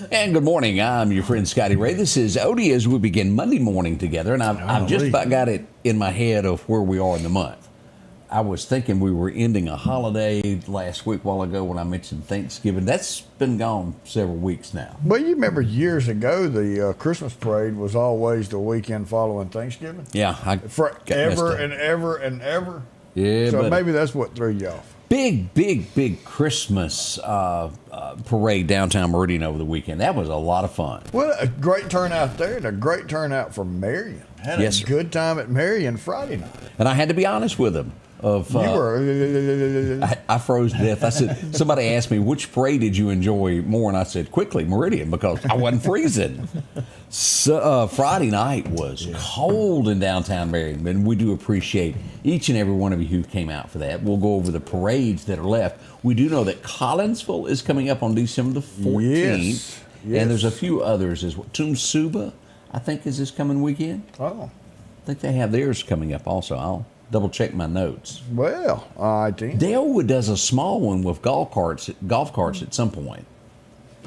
And good morning. I'm your friend Scotty Ray. This is Odie as we begin Monday morning together, and I've just about got it in my head of where we are in the month. I was thinking we were ending a holiday last week while ago when I mentioned Thanksgiving. That's been gone several weeks now. Well, you remember years ago the Christmas parade was always the weekend following Thanksgiving? Yeah. Forever and ever and ever. Yeah, so maybe that's what threw you off. Big Christmas parade downtown Meridian over the weekend. That was a lot of fun. Well, a great turnout there and a great turnout for Meridian. Had a good time at Meridian Friday night. And I had to be honest with them. I froze to death. I said, somebody asked me, which parade did you enjoy more? And I said, quickly, Meridian, because I wasn't freezing. So, Friday night was cold in downtown Meridian, and we do appreciate each and every one of you who came out for that. We'll go over the parades that are left. We do know that Collinsville is coming up on December the 14th, yes. And there's a few others as well. Tumsuba, I think, is this coming weekend. Oh. I think they have theirs coming up also. I'll double check my notes. Well, I think Dalewood does a small one with golf carts at some point.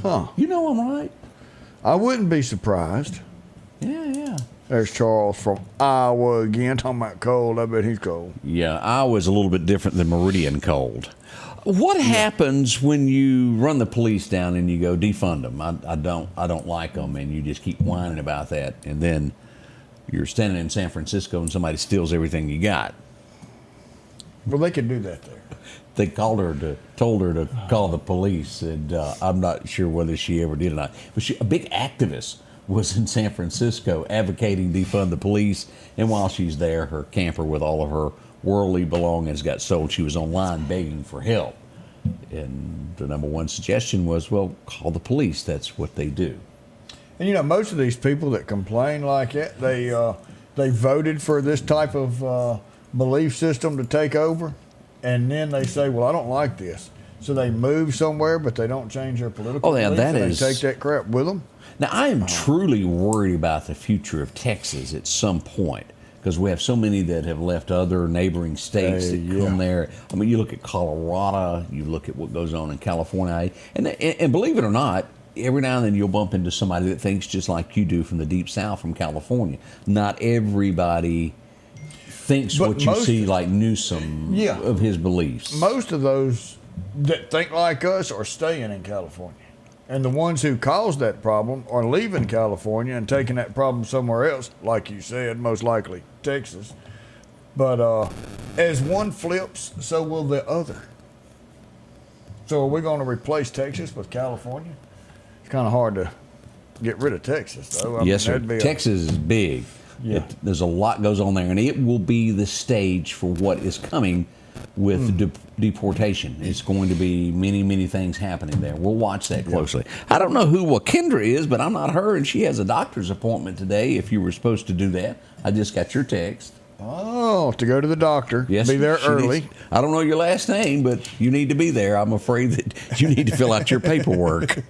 Huh. You know I'm right. I wouldn't be surprised. Yeah. There's Charles from Iowa again, talking about cold. I bet he's cold. Yeah, Iowa's a little bit different than Meridian cold. What happens when you run the police down and you go defund them? I don't like them, and you just keep whining about that, and then you're standing in San Francisco and somebody steals everything you got. Well, they could do that there. They told her to call the police, and I'm not sure whether she ever did or not. But a big activist was in San Francisco advocating defund the police, and while she's there, her camper with all of her worldly belongings got sold. She was online begging for help, and the number one suggestion was, well, call the police. That's what they do. And you know, most of these people that complain like that, they voted for this type of belief system to take over, and then they say, well, I don't like this. So they move somewhere, but they don't change their political beliefs, they take that crap with them. Now, I am truly worried about the future of Texas at some point, because we have so many that have left other neighboring states that come there. I mean, you look at Colorado, you look at what goes on in California, and believe it or not, every now and then you'll bump into somebody that thinks just like you do from the deep south, from California. Not everybody thinks what you see like Newsom of his beliefs. Most of those that think like us are staying in California. And the ones who caused that problem are leaving California and taking that problem somewhere else, like you said, most likely Texas. But as one flips, so will the other. So are we going to replace Texas with California? Kind of hard to get rid of Texas, though. Yes, sir. Texas is big. Yeah. There's a lot goes on there, and it will be the stage for what is coming with deportation. It's going to be many things happening there. We'll watch that closely. I don't know who Wakendra is, but I'm not her, and she has a doctor's appointment today if you were supposed to do that. I just got your text. Oh, to go to the doctor. Yes, be there early. I don't know your last name, but you need to be there. I'm afraid that you need to fill out your paperwork.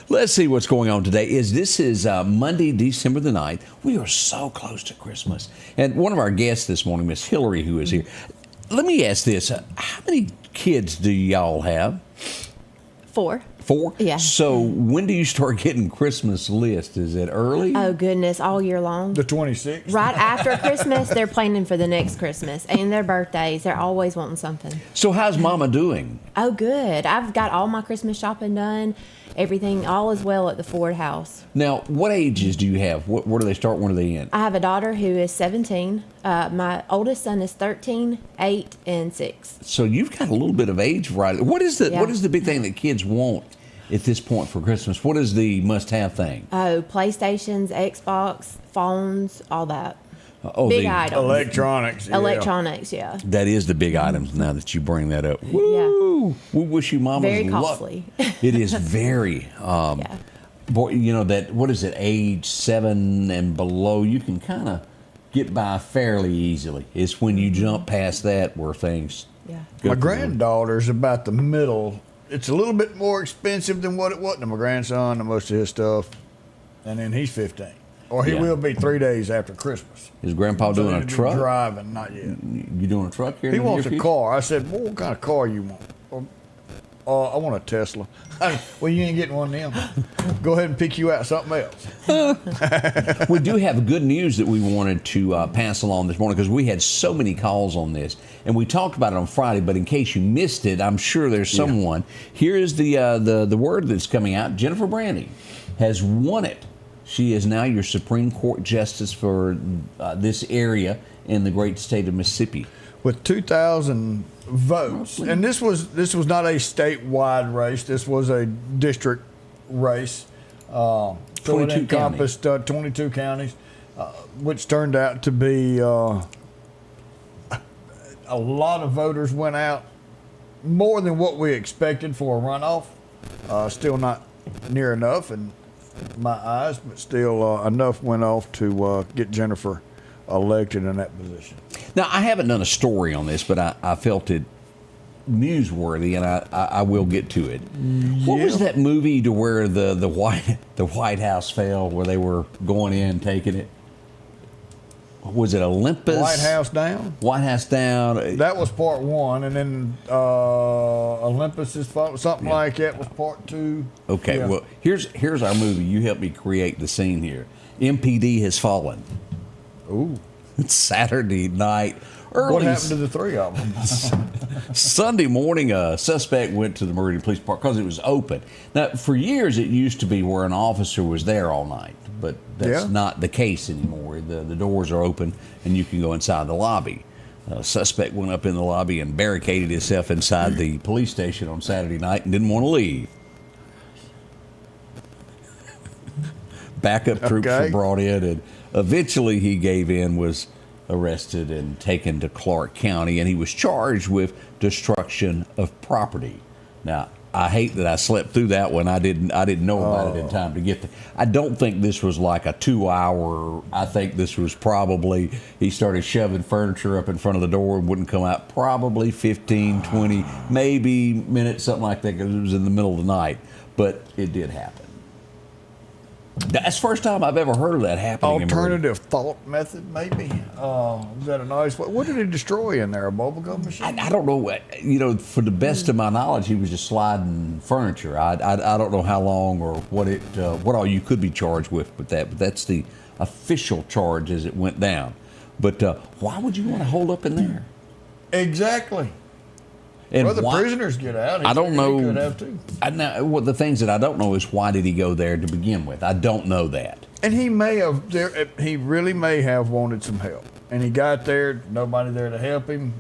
Let's see what's going on today. This is Monday, December the 9th. We are so close to Christmas. And one of our guests this morning, Miss Hillary, who is here. Let me ask this. How many kids do y'all have? 4. 4? Yeah. So when do you start getting Christmas list? Is it early? Oh, goodness, all year long. The 26th? Right after Christmas, they're planning for the next Christmas and their birthdays. They're always wanting something. So how's Mama doing? Oh, good. I've got all my Christmas shopping done. Everything, all is well at the Ford house. Now, what ages do you have? Where do they start? When do they end? I have a daughter who is 17. My oldest son is 13, 8, and 6. So you've got a little bit of age variety. What is the big thing that kids want at this point for Christmas? What is the must-have thing? Oh, PlayStations, Xbox, phones, all that. Oh, Big items. Electronics. Yeah. Electronics, yeah. That is the big items now that you bring that up. Woo! We wish you mamas Very luck. costly. It is very. Yeah. Boy, you know that, what is it, age 7 and below, you can kind of get by fairly easily. It's when you jump past that where things Yeah. go My through. granddaughter's about the middle. It's a little bit more expensive than what it was to my grandson and most of his stuff. And then he's 15. Or he Yeah. will be 3 days after Christmas. Is Grandpa So doing a he'll be truck? Driving, not yet. You doing a truck here? He in the wants near a future? car. I said, well, what kind of car you want? I want a Tesla. Well, you ain't getting one of them. Go ahead and pick you out something else. We do have good news that we wanted to pass along this morning because we had so many calls on this, and we talked about it on Friday. But in case you missed it, I'm sure there's someone. Here is the word that's coming out. Jenifer Branning has won it. She is now your Supreme Court Justice for this area in the great state of Mississippi. With 2,000 votes, and this was not a statewide race. This was a district race. So it 22 encompassed 22 counties, which turned out to be a lot of voters went out, more than what we expected for a runoff. Still not near enough in my eyes, but still enough went off to get Jenifer elected in that position. Now, I haven't done a story on this, but I felt it newsworthy, and I will get to it. What was that movie to where the White House fell, where they were going in taking it? Was it Olympus? White House Down? White House Down. That was part one, and then Olympus is something like that was part two. Okay, Yeah. well, here's our movie. You help me create the scene here. MPD has fallen. Ooh. It's Saturday night. Early What happened to the three of them? Sunday morning, a suspect went to the Meridian Police Park because it was open. Now, for years, it used to be where an officer was there all night, but that's Yeah. not the case anymore. The doors are open, and you can go inside the lobby. A suspect went up in the lobby and barricaded himself inside the police station on Saturday night and didn't want to leave. Backup troops were brought in, and eventually he gave in, was arrested and taken to Clark County, and he was charged with destruction of property. Now, I hate that I slept through that one. I didn't know about it in time to get there. I don't think this was like a 2-hour. I think this was probably, he started shoving furniture up in front of the door and wouldn't come out. Probably 15, 20, maybe minutes, something like that, because it was in the middle of the night. But it did happen. That's the first time I've ever heard of that happening. Alternative thought method, maybe. Is that a nice? What did he destroy in there? A bubblegum machine? I don't know. You know, for the best of my knowledge, he was just sliding furniture. I don't know how long or what all you could be charged with that. But that's the official charge as it went down. But why would you want to hold up in there? Exactly. And well, the why, prisoners get out. I don't know. He could have too. Well, the things that I don't know is why did he go there to begin with? I don't know that. And he may have. He really may have wanted some help. And he got there. Nobody there to help him.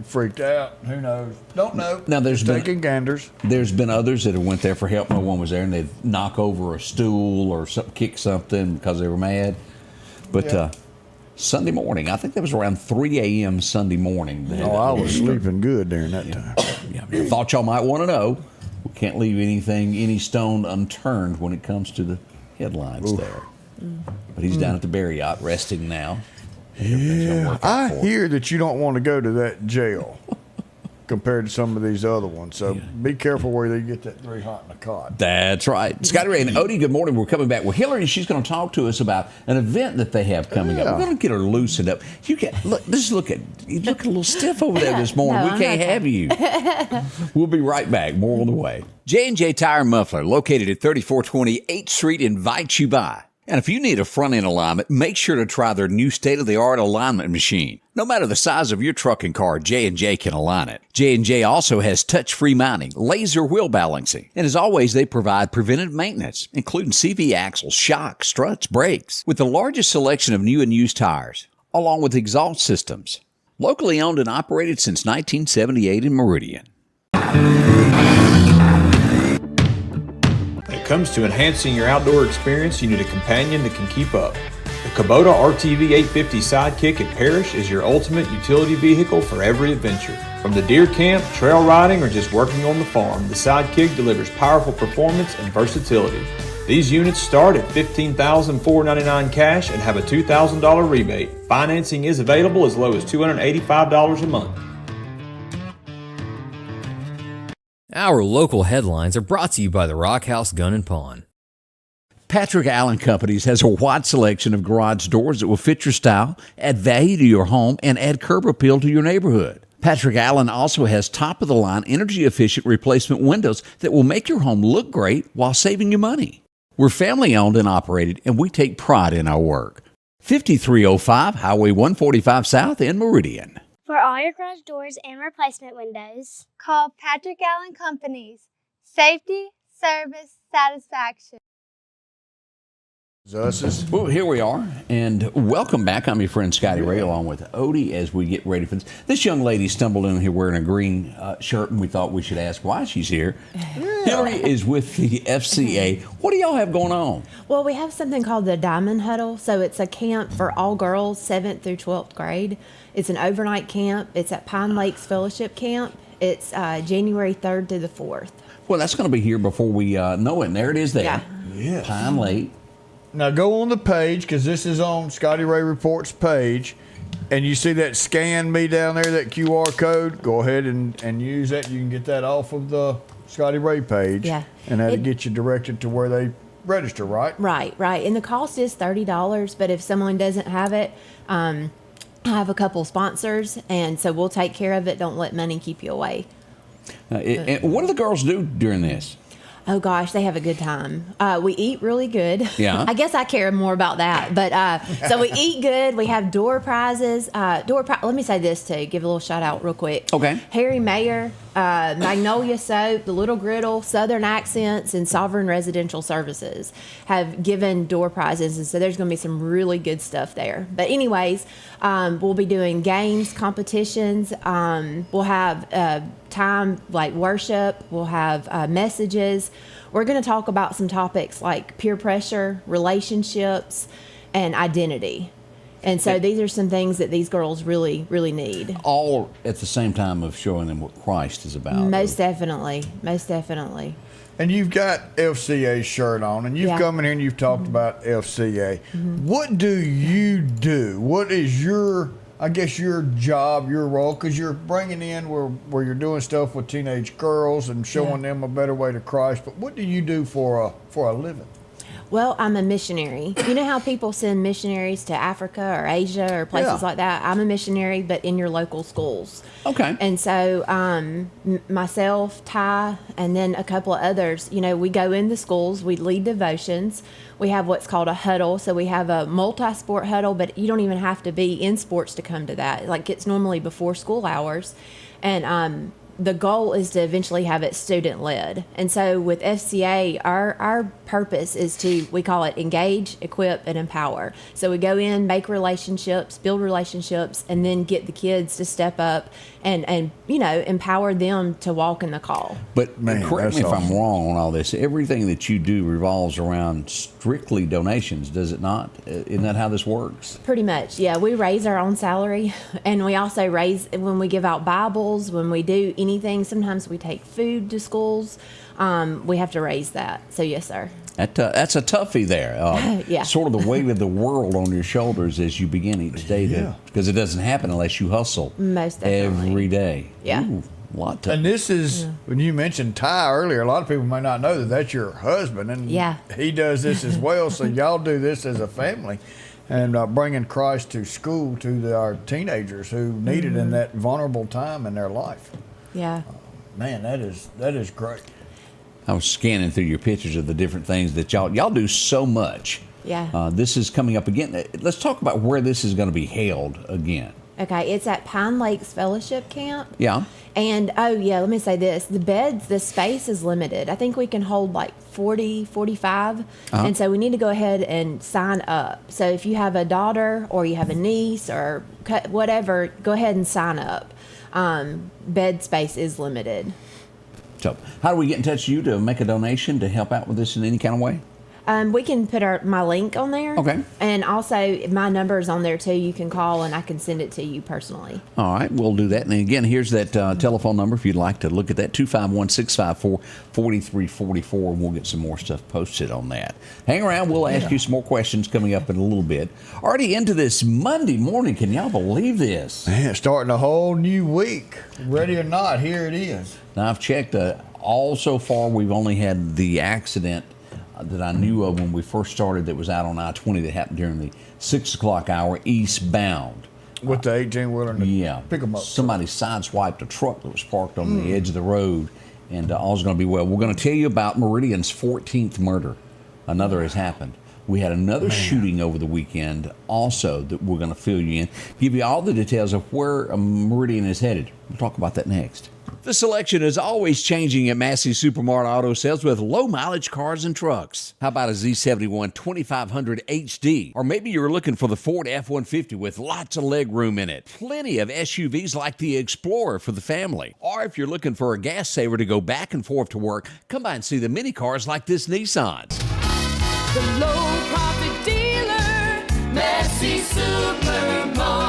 Freaked out. Who knows? Don't know. Now there's been taking ganders. There's been others that have went there for help. No one was there, and they'd knock over a stool or kick something because they were mad. But Sunday morning, I think that was around 3 a.m. Sunday morning. I was sleeping good during that time. Yeah, thought y'all might want to know. We can't leave any stone unturned when it comes to the headlines there. But he's down at the Marriott resting now. Yeah, I hear that you don't want to go to that jail compared to some of these other ones. So be careful where they get that very hot in the cot. That's right. Scotty Ray and Odie, good morning. We're coming back with Hillary. She's going to talk to us about an event that they have coming up. We're going to get her loosened up. You look a little stiff over there this morning. No, we can't have you. We'll be right back. More on the way. J&J Tire Muffler, located at 3420 8th Street, invites you by. And if you need a front-end alignment, make sure to try their new state-of-the-art alignment machine. No matter the size of your truck and car, J&J can align it. J&J also has touch-free mounting, laser wheel balancing, and as always, they provide preventive maintenance, including CV axles, shocks, struts, brakes, with the largest selection of new and used tires, along with exhaust systems. Locally owned and operated since 1978 in Meridian. When it comes to enhancing your outdoor experience, you need a companion that can keep up. The The Kubota RTV 850 Sidekick at Parrish is your ultimate utility vehicle for every adventure. From the deer camp, trail riding, or just working on the farm, the Sidekick delivers powerful performance and versatility. These units start at $15,499 cash and have a $2,000 rebate. Financing is available as low as $285 a month. Our local headlines are brought to you by the Rock House Gun and Pawn. Patrick Allen Companies has a wide selection of garage doors that will fit your style, add value to your home, and add curb appeal to your neighborhood. Patrick Allen also has top-of-the-line, energy-efficient replacement windows that will make your home look great while saving you money. We're family-owned and operated, and we take pride in our work. 5305 Highway 145 South in Meridian. For all your garage doors and replacement windows, call Patrick Allen Companies. Safety, service, satisfaction. Well, here we are, and welcome back. I'm your friend Scotty Ray, along with Odie, as we get ready for this. This young lady stumbled in here wearing a green shirt, and we thought we should ask why she's here. Hillary is with the FCA. What do y'all have going on? Well, we have something called the Diamond Huddle. So it's a camp for all girls, 7th through 12th grade. It's an overnight camp. It's at Pine Lakes Fellowship Camp. It's January 3rd through the 4th. Well, that's going to be here before we know it. And there it is there. Yeah. Yes. Pine Lake. Now go on the page, because this is on Scotty Ray Report's page, and you see that scan me down there, that QR code. Go ahead and use that. You can get that off of the Scotty Ray page. Yeah. And that'll get you directed to where they register, right? Right. And the cost is $30, but if someone doesn't have it, I have a couple sponsors, and so we'll take care of it. Don't let money keep you away. And what do the girls do during this? Oh gosh, they have a good time. We eat really good. Yeah. I guess I care more about that. But so we eat good. We have door prizes. Let me say this too. Give a little shout out real quick. Okay. Harry Mayer, Magnolia Soap, The Little Griddle, Southern Accents, and Sovereign Residential Services have given door prizes, and so there's going to be some really good stuff there. But anyways, we'll be doing games, competitions. We'll have time like worship. We'll have messages. We're going to talk about some topics like peer pressure, relationships, and identity. And so these are some things that these girls really, really need. All at the same time of showing them what Christ is about. Most definitely. And you've got FCA's shirt on, and you've come in here and you've talked about FCA. What do you do? What is your job, your role? Because you're bringing in where you're doing stuff with teenage girls and showing them a better way to Christ. But what do you do for a living? Well, I'm a missionary. You know how people send missionaries to Africa or Asia or places like that? I'm a missionary, but in your local schools. Okay. And so myself, Ty, and then a couple of others, we go in the schools, we lead devotions. We have what's called a huddle. So we have a multi-sport huddle, but you don't even have to be in sports to come to that. Like, it's normally before school hours. And the goal is to eventually have it student-led. And so with FCA, our purpose is we call it engage, equip, and empower. So we go in, make relationships, build relationships, and then get the kids to step up and empower them to walk in the call. But correct me if I'm wrong on all this. Everything that you do revolves around strictly donations, does it not? Isn't that how this works? Pretty much, yeah. We raise our own salary, and we also raise when we give out Bibles, when we do anything. Sometimes we take food to schools. We have to raise that. So yes, sir. That's a toughie there. Yeah. Sort of the weight of the world on your shoulders as you begin each day, because it doesn't happen unless you hustle. Most definitely. Every day. Yeah. Ooh, a lot to. And this is, when you mentioned Ty earlier, a lot of people may not know that that's your husband, and he does this as well. So y'all do this as a family, and bringing Christ to school to our teenagers who need it in that vulnerable time in their life. Yeah. Man, that is great. I was scanning through your pictures of the different things that y'all do so much. Yeah. This is coming up again. Let's talk about where this is going to be held again. Okay, it's at Pine Lakes Fellowship Camp. Yeah. And, let me say this. The space is limited. I think we can hold like 40, 45. And so we need to go ahead and sign up. So if you have a daughter or you have a niece or whatever, go ahead and sign up. Bed space is limited. So how do we get in touch with you to make a donation to help out with this in any kind of way? We can put my link on there. Okay. And also, my number is on there too. You can call and I can send it to you personally. All right, we'll do that. And again, here's that telephone number if you'd like to look at that, 251-654-4344, and we'll get some more stuff posted on that. Hang around. We'll ask you some more questions coming up in a little bit. Already into this Monday morning. Can y'all believe this? Man, starting a whole new week. Ready or not, here it is. Now, I've checked all so far. We've only had the accident that I knew of when we first started that was out on I-20 that happened during the 6 o'clock hour eastbound. With the 18-wheeler and the pick 'em up. Somebody sideswiped a truck that was parked on the edge of the road, and all's going to be well. We're going to tell you about Meridian's 14th murder. Another has happened. We had another shooting over the weekend also that we're going to fill you in, give you all the details of where Meridian is headed. We'll talk about that next. The selection is always changing at Massey Supermart Auto Sales with low-mileage cars and trucks. How about a Z71 2500 HD? Or maybe you're looking for the Ford F-150 with lots of leg room in it. Plenty of SUVs like the Explorer for the family. Or if you're looking for a gas saver to go back and forth to work, come by and see the mini cars like this Nissan. The low profit dealer, Massey Supermart.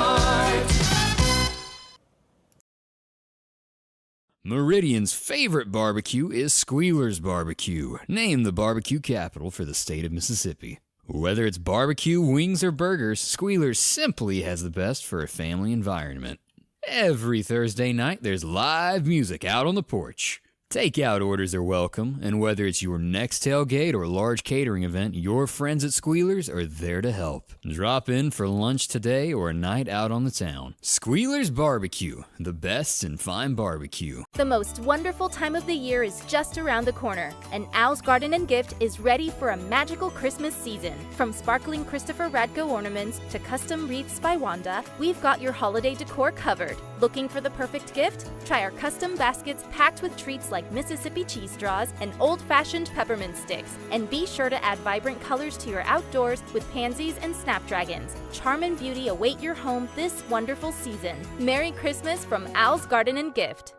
Meridian's favorite barbecue is Squealer's Barbecue, named the barbecue capital for the state of Mississippi. Whether it's barbecue, wings, or burgers, Squealer's simply has the best for a family environment. Every Thursday night, there's live music out on the porch. Takeout orders are welcome, and whether it's your next tailgate or large catering event, your friends at Squealer's are there to help. Drop in for lunch today or a night out on the town. Squealer's Barbecue, the best in fine barbecue. The most wonderful time of the year is just around the corner, and Al's Garden and Gift is ready for a magical Christmas season. From sparkling Christopher Radko ornaments to custom wreaths by Wanda, we've got your holiday decor covered. Looking for the perfect gift? Try our custom baskets packed with treats like Mississippi cheese straws and old-fashioned peppermint sticks. And be sure to add vibrant colors to your outdoors with pansies and snapdragons. Charm and beauty await your home this wonderful season. Merry Christmas from Al's Garden and Gift.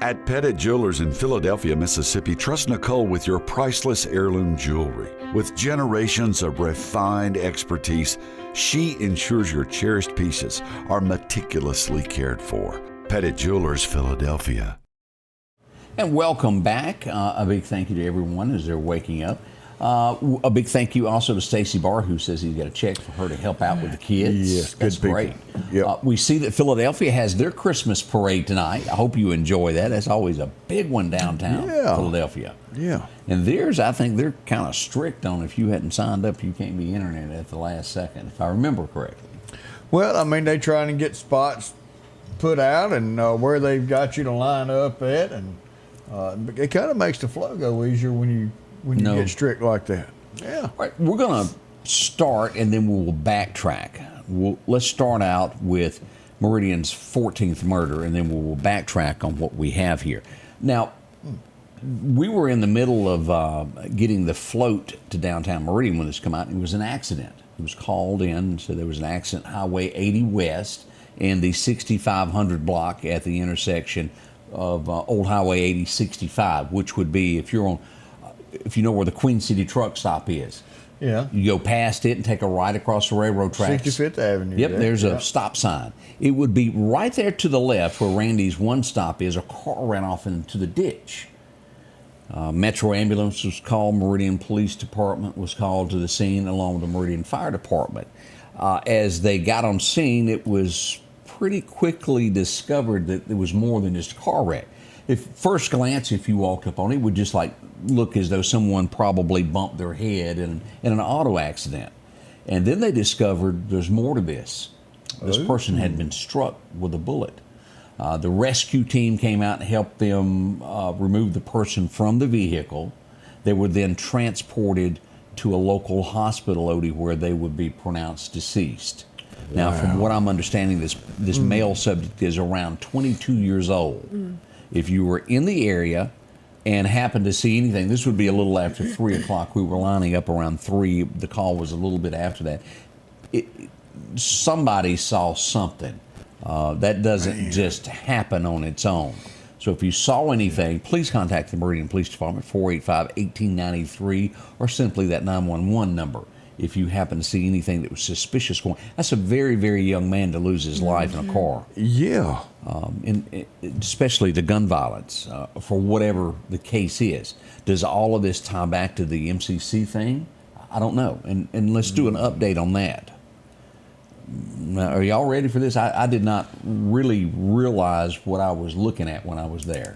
At Pettit Jewelers in Philadelphia, Mississippi, trust Nicole with your priceless heirloom jewelry. With generations of refined expertise, she ensures your cherished pieces are meticulously cared for. Pettit Jewelers, Philadelphia. And welcome back. A big thank you to everyone as they're waking up. A big thank you also to Stacy Barr, who says he's got a check for her to help out with the kids. Yes, that's good great. Yep. We see that Philadelphia has their Christmas parade tonight. I hope you enjoy that. That's always a big one downtown Philadelphia. Yeah. And theirs, I think they're kind of strict on if you hadn't signed up, you can't be entering it at the last second, if I remember correctly. Well, I mean, they trying to get spots put out and where they've got you to line up at, and it kind of makes the flow go easier when you get strict like that. Yeah. All right, we're going to start and then we'll backtrack. Let's start out with Meridian's 14th murder, and then we'll backtrack on what we have here. Now, we were in the middle of getting the float to downtown Meridian when this came out. It was an accident. It was called in, so there was an accident, Highway 80 West and the 6500 block at the intersection of Old Highway 80-65, which would be if you know where the Queen City truck stop is. Yeah. You go past it and take a right across the railroad tracks. 65th Avenue. Yep, there's a stop sign. It would be right there to the left where Randy's one stop is. A car ran off into the ditch. Metro Ambulance was called. Meridian Police Department was called to the scene along with the Meridian Fire Department. As they got on scene, it was pretty quickly discovered that there was more than just a car wreck. First glance, if you walked up on it, would just look as though someone probably bumped their head in an auto accident. And then they discovered there's more to this. This person had been struck with a bullet. The rescue team came out and helped them remove the person from the vehicle. They were then transported to a local hospital, Odie, where they would be pronounced deceased. Now, from what I'm understanding, this male subject is around 22 years old. If you were in the area and happened to see anything, this would be a little after 3 o'clock. We were lining up around 3. The call was a little bit after that. Somebody saw something. That doesn't just happen on its own. So if you saw anything, please contact the Meridian Police Department, 485-1893, or simply that 911 number. If you happen to see anything that was suspicious going, that's a very, very young man to lose his life in a car. Yeah. Especially the gun violence, for whatever the case is. Does all of this tie back to the MCC thing? I don't know. And let's do an update on that. Now, are y'all ready for this? I did not really realize what I was looking at when I was there.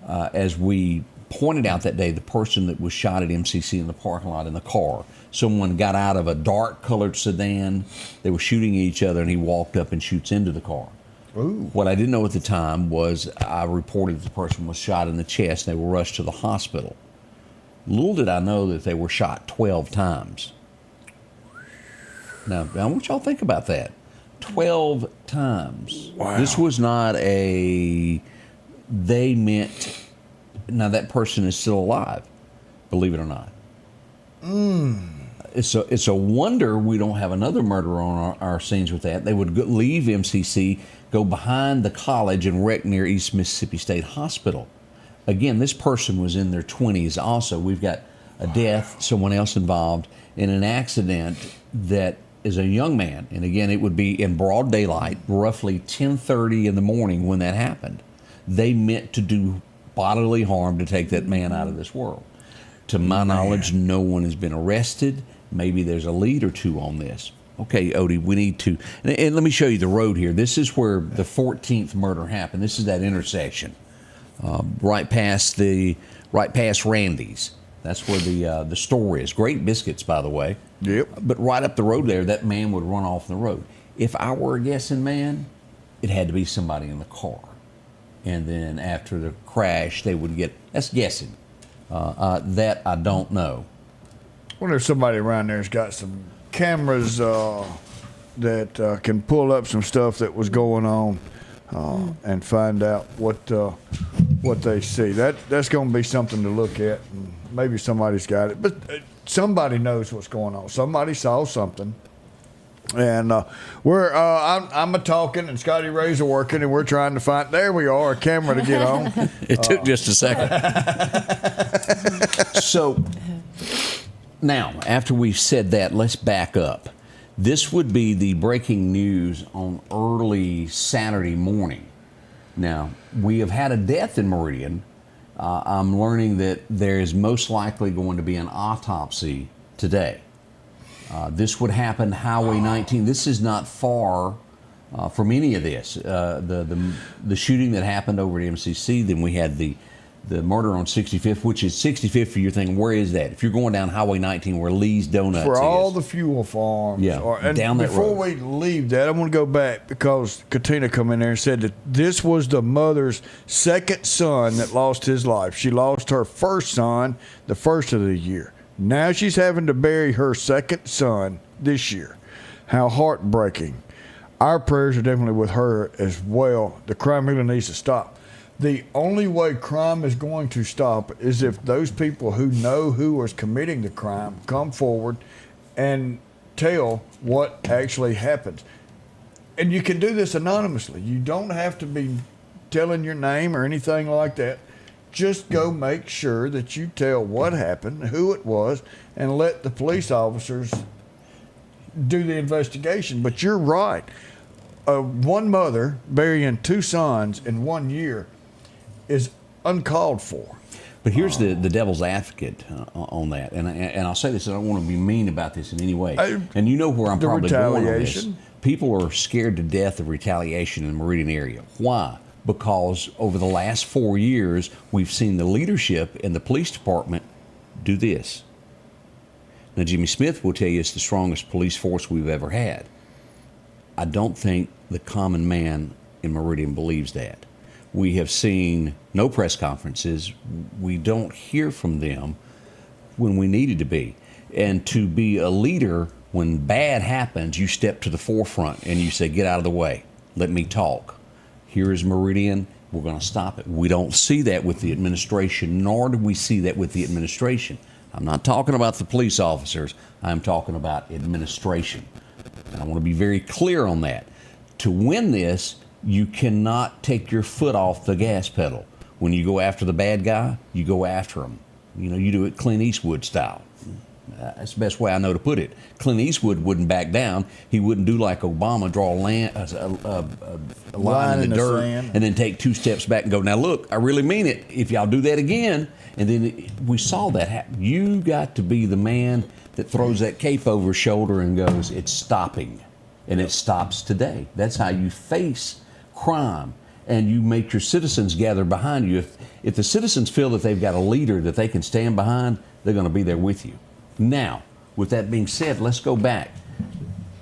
As we pointed out that day, the person that was shot at MCC in the parking lot in the car, someone got out of a dark colored sedan. They were shooting each other, and he walked up and shoots into the car. Ooh. What I didn't know at the time was I reported that the person was shot in the chest. They were rushed to the hospital. Little did I know that they were shot 12 times. Now, I want y'all to think about that. 12 times. Wow. This was not they meant, now that person is still alive, believe it or not. It's a wonder we don't have another murder on our scenes with that. They would leave MCC, go behind the college and wreck near East Mississippi State Hospital. Again, this person was in their 20s also. We've got a death, someone else involved in an accident that is a young man. And again, it would be in broad daylight, roughly 10:30 in the morning when that happened. They meant to do bodily harm to take that man out of this world. To my knowledge, no one has been arrested. Maybe there's a lead or two on this. Okay, Odie, we need to, and let me show you the road here. This is where the 14th murder happened. This is that intersection, right past Randy's. That's where the store is. Great biscuits, by the way. Yep. But right up the road there, that man would run off the road. If I were a guessing man, it had to be somebody in the car. And then after the crash, they would get, that's guessing. That I don't know. I wonder if somebody around there's got some cameras that can pull up some stuff that was going on and find out what they see. That's going to be something to look at. And maybe somebody's got it, but somebody knows what's going on. Somebody saw something. And I'm a talking, and Scotty Ray's a working, and we're trying to find. There we are, a camera to get on. It took just a second. So now, after we've said that, let's back up. This would be the breaking news on early Saturday morning. Now, we have had a death in Meridian. I'm learning that there is most likely going to be an autopsy today. This would happen Highway 19. This is not far from any of this. The shooting that happened over at MCC, then we had the murder on 65th, which is 65th. You're thinking, where is that? If you're going down Highway 19 where Lee's Donuts for is. all the fuel farms. Yeah, and down that before road. we leave that, I want to go back because Katina come in there and said that this was the mother's second son that lost his life. She lost her first son the first of the year. Now she's having to bury her second son this year. How heartbreaking. Our prayers are definitely with her as well. The crime really needs to stop. The only way crime is going to stop is if those people who know who was committing the crime come forward and tell what actually happens. And you can do this anonymously. You don't have to be telling your name or anything like that. Just go make sure that you tell what happened, who it was, and let the police officers do the investigation. But you're right. One mother burying two sons in 1 year is uncalled for. But here's the devil's advocate on that, and I'll say this, I don't want to be mean about this in any way. And you know where I'm probably going on this. People are scared to death of retaliation in the Meridian area. Why? Because over the last 4 years, we've seen the leadership in the police department do this. Now, Jimmy Smith will tell you it's the strongest police force we've ever had. I don't think the common man in Meridian believes that. We have seen no press conferences. We don't hear from them when we needed to be. And to be a leader, when bad happens, you step to the forefront and you say, get out of the way. Let me talk. Here is Meridian. We're going to stop it. We don't see that with the administration, nor do we see that with the administration. I'm not talking about the police officers. I'm talking about administration. And I want to be very clear on that. To win this, You cannot take your foot off the gas pedal. When you go after the bad guy, you go after him. You know, you do it Clint Eastwood style. That's the best way I know to put it. Clint Eastwood wouldn't back down. He wouldn't do like Obama, draw a line in the dirt sand, and then take 2 steps back and go, now look, I really mean it. If y'all do that again, and then we saw that happen. You got to be the man that throws that cape over his shoulder and goes, it's stopping. And it stops today. That's how you face crime. And you make your citizens gather behind you. If the citizens feel that they've got a leader that they can stand behind, they're going to be there with you. Now, with that being said, let's go back.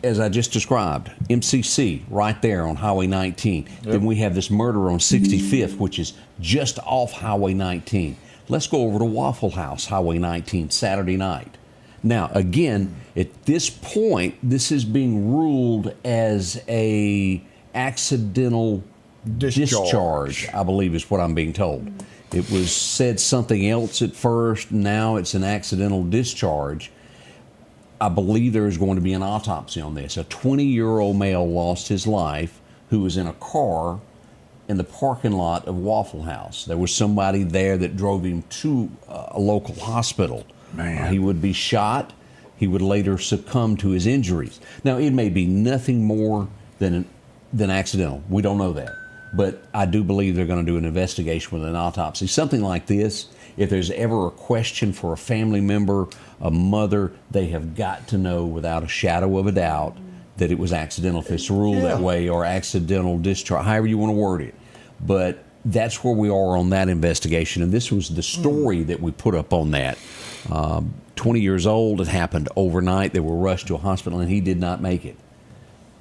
As I just described, MCC right there on Highway 19. Yep. Then we have this murder on 65th, which is just off Highway 19. Let's go over to Waffle House, Highway 19, Saturday night. Now, again, at this point, this is being ruled as a accidental discharge, I believe is what I'm being told. It was said something else at first. Now it's an accidental discharge. I believe there is going to be an autopsy on this. A 20-year-old male lost his life who was in a car in the parking lot of Waffle House. There was somebody there that drove him to a local hospital. Man. He would be shot. He would later succumb to his injuries. Now, it may be nothing more than accidental. We don't know that. But I do believe they're going to do an investigation with an autopsy. Something like this, if there's ever a question for a family member, a mother, they have got to know without a shadow of a doubt that it was accidental, if it's ruled that way, or accidental discharge, however you want to word it. But that's where we are on that investigation. And this was the story that we put up on that. 20 years old, it happened overnight. They were rushed to a hospital, and he did not make it.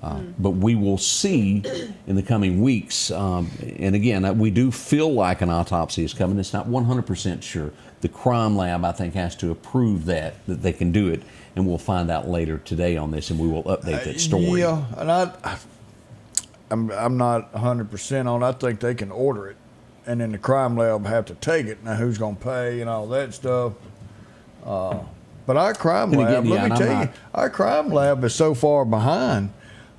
But we will see in the coming weeks, and again, we do feel like an autopsy is coming. It's not 100% sure. The crime lab, I think, has to approve that they can do it, and we'll find out later today on this, and we will update that story. Yeah, and I'm not 100% on. I think they can order it, and then the crime lab have to take it. Now, who's going to pay and all that stuff? But our crime lab, let me tell you, our crime lab is so far behind.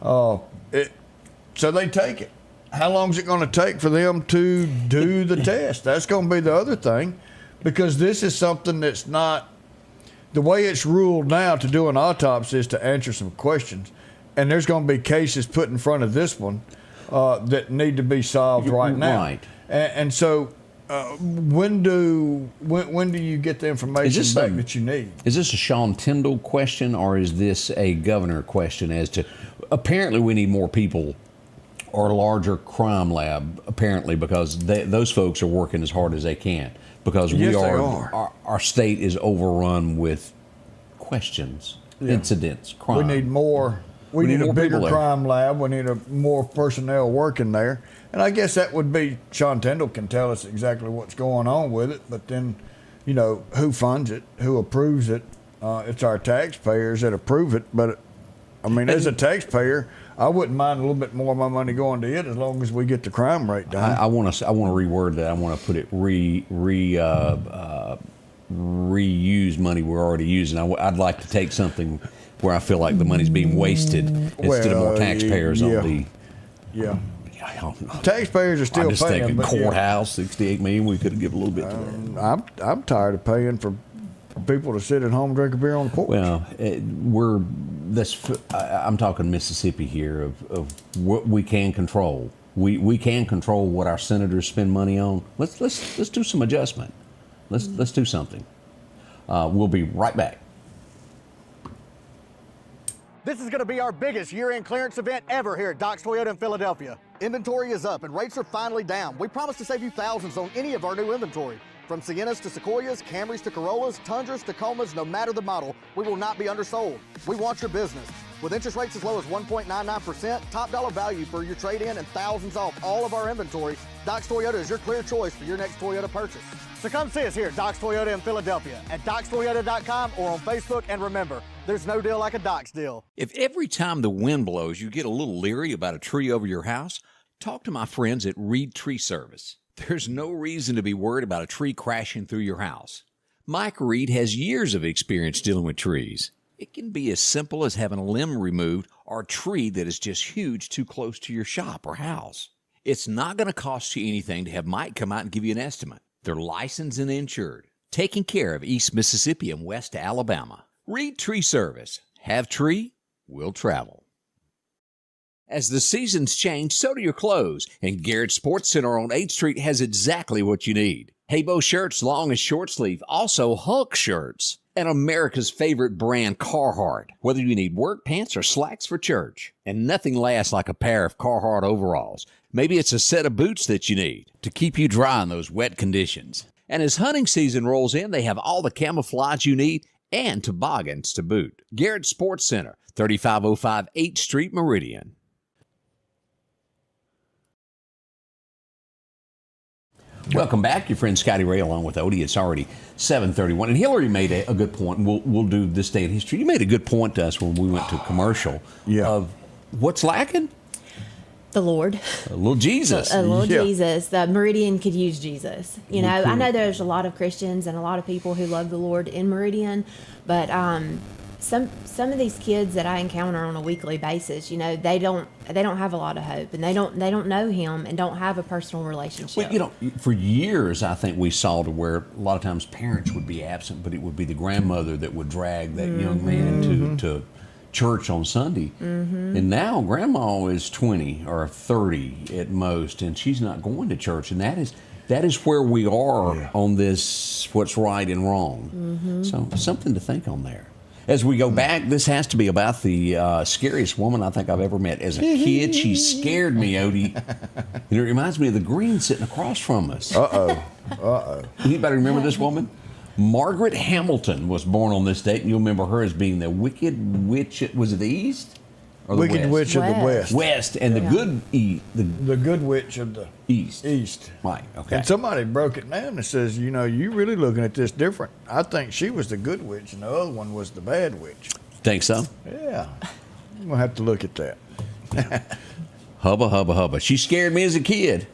So they take it. How long is it going to take for them to do the test? That's going to be the other thing, because this is something that's not the way it's ruled now. To do an autopsy is to answer some questions, and there's going to be cases put in front of this one that need to be solved right now. Right. And so, when do you get the information back that you need? Is this a Sean Tyndall question, or is this a governor question as to? Apparently, we need more people or a larger crime lab, apparently, because those folks are working as hard as they can, because yes, our state is overrun with questions, incidents, crime. We need more. We need a bigger crime lab. We need more personnel working there. And I guess that would be, Sean Tyndall can tell us exactly what's going on with it, but then, who funds it, who approves it. It's our taxpayers that approve it, but I mean, as a taxpayer, I wouldn't mind a little bit more of my money going to it as long as we get the crime rate down. I want to reword that. I want to put it reuse money we're already using. I'd like to take something where I feel like the money's being wasted instead of more taxpayers on the. Yeah. Taxpayers are still I'm just paying. Thinking courthouse, $68 million. We could have given a little bit to that. I'm tired of paying for people to sit at home and drink a beer on the porch. Well, I'm talking Mississippi here of what we can control. We can control what our senators spend money on. Let's do some adjustment. Let's do something. We'll be right back. This is going to be our biggest year-end clearance event ever here at Doc's Toyota in Philadelphia. Inventory is up and rates are finally down. We promise to save you thousands on any of our new inventory. From Siennas to Sequoias, Camrys to Corollas, Tundras, Tacomas, no matter the model, we will not be undersold. We want your business. With interest rates as low as 1.99%, top dollar value for your trade-in, and thousands off all of our inventory, Doc's Toyota is your clear choice for your next Toyota purchase. So come see us here at Doc's Toyota in Philadelphia, at docstoyota.com or on Facebook. And remember, there's no deal like a Doc's deal. If every time the wind blows you get a little leery about a tree over your house, talk to my friends at Reed Tree Service. There's no reason to be worried about a tree crashing through your house. Mike Reed has years of experience dealing with trees. It can be as simple as having a limb removed or a tree that is just huge too close to your shop or house. It's not going to cost you anything to have Mike come out and give you an estimate. They're licensed and insured, taking care of East Mississippi and West Alabama. Reed Tree Service. Have tree, will travel. As the seasons change, so do your clothes, and Garrett Sports Center on 8th Street has exactly what you need. Haybo shirts, long and short sleeve, also Hulk shirts, and America's favorite brand, Carhartt. Whether you need work pants or slacks for church, and nothing lasts like a pair of Carhartt overalls. Maybe it's a set of boots that you need to keep you dry in those wet conditions. And as hunting season rolls in, they have all the camouflage you need and toboggans to boot. Garrett Sports Center, 3505 8th Street, Meridian. Welcome back, your friend Scotty Ray along with Odie. It's already 7:31, and Hillary made a good point. We'll do this day in history. You made a good point to us when we went to commercial of what's lacking. The Lord. A little Jesus. A little Jesus. The Meridian could use Jesus. You know, I know there's a lot of Christians and a lot of people who love the Lord in Meridian, but some of these kids that I encounter on a weekly basis, you know, they don't have a lot of hope, and they don't know Him and don't have a personal relationship. Well, you know, for years I think we saw to where a lot of times parents would be absent, but it would be the grandmother that would drag that young man to church on Sunday. And now grandma is 20 or 30 at most, and she's not going to church, and that is where we are on this what's right and wrong. So something to think on there. As we go back, this has to be about the scariest woman I think I've ever met. As a kid, she scared me, Odie. And it reminds me of the green sitting across from us. Anybody remember this woman? Margaret Hamilton was born on this date, and you'll remember her as being the Wicked Witch. Was it the East? Or the Wicked West? Witch of the West. West, and the good the Good Witch of the East. Right, okay. And somebody broke it down and says, you know, you really looking at this different. I think she was the good witch, and the other one was the bad witch. Think so? Yeah. I'm going to have to look at that. Hubba, hubba, hubba. She scared me as a kid.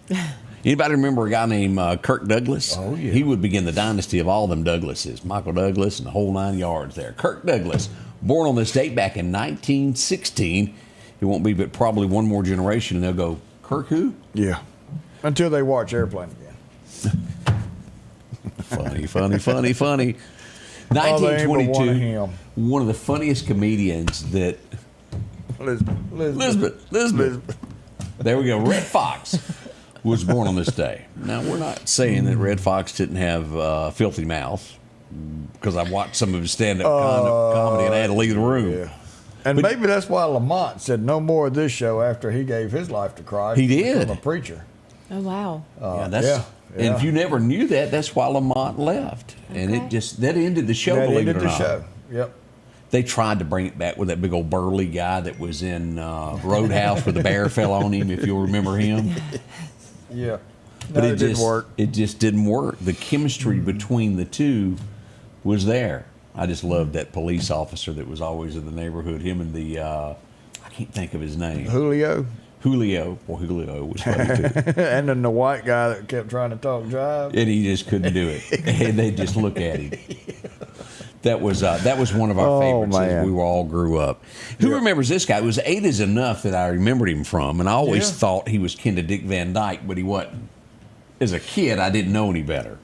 Anybody remember a guy named Kirk Douglas? Oh, yeah. He would begin the dynasty of all them Douglases. Michael Douglas and the whole 9 yards there. Kirk Douglas, born on this date back in 1916. It won't be but probably one more generation, and they'll go, Kirk who? Yeah. Until they watch Airplane again. Funny. 1922, one of the funniest comedians that... Lisbeth. There we go. Red Fox was born on this day. Now, we're not saying that Red Fox didn't have a filthy mouth, because I watched some of his stand-up comedy and I had to leave the room. Yeah. And maybe that's why Lamont said no more of this show after he gave his life to Christ. He did. Became a preacher. Oh, wow. And if you never knew that, that's why Lamont left. Okay. And that ended the show, believe it or not. Show. Yep. They tried to bring it back with that big old burly guy that was in Roadhouse where the bear fell on him, if you'll remember him. Yeah. But it didn't work. It just didn't work. The chemistry between the two was there. I just loved that police officer that was always in the neighborhood. Him and the, I can't think of his name. Julio. Julio was funny too. And then the white guy that kept trying to talk jive. And he just couldn't do it. And they just look at him. That was one of our favorites as we all grew up. Who remembers this guy? It was 8 is enough that I remembered him from, and I always thought he was kin to Dick Van Dyke, but he wasn't. As a kid, I didn't know any better.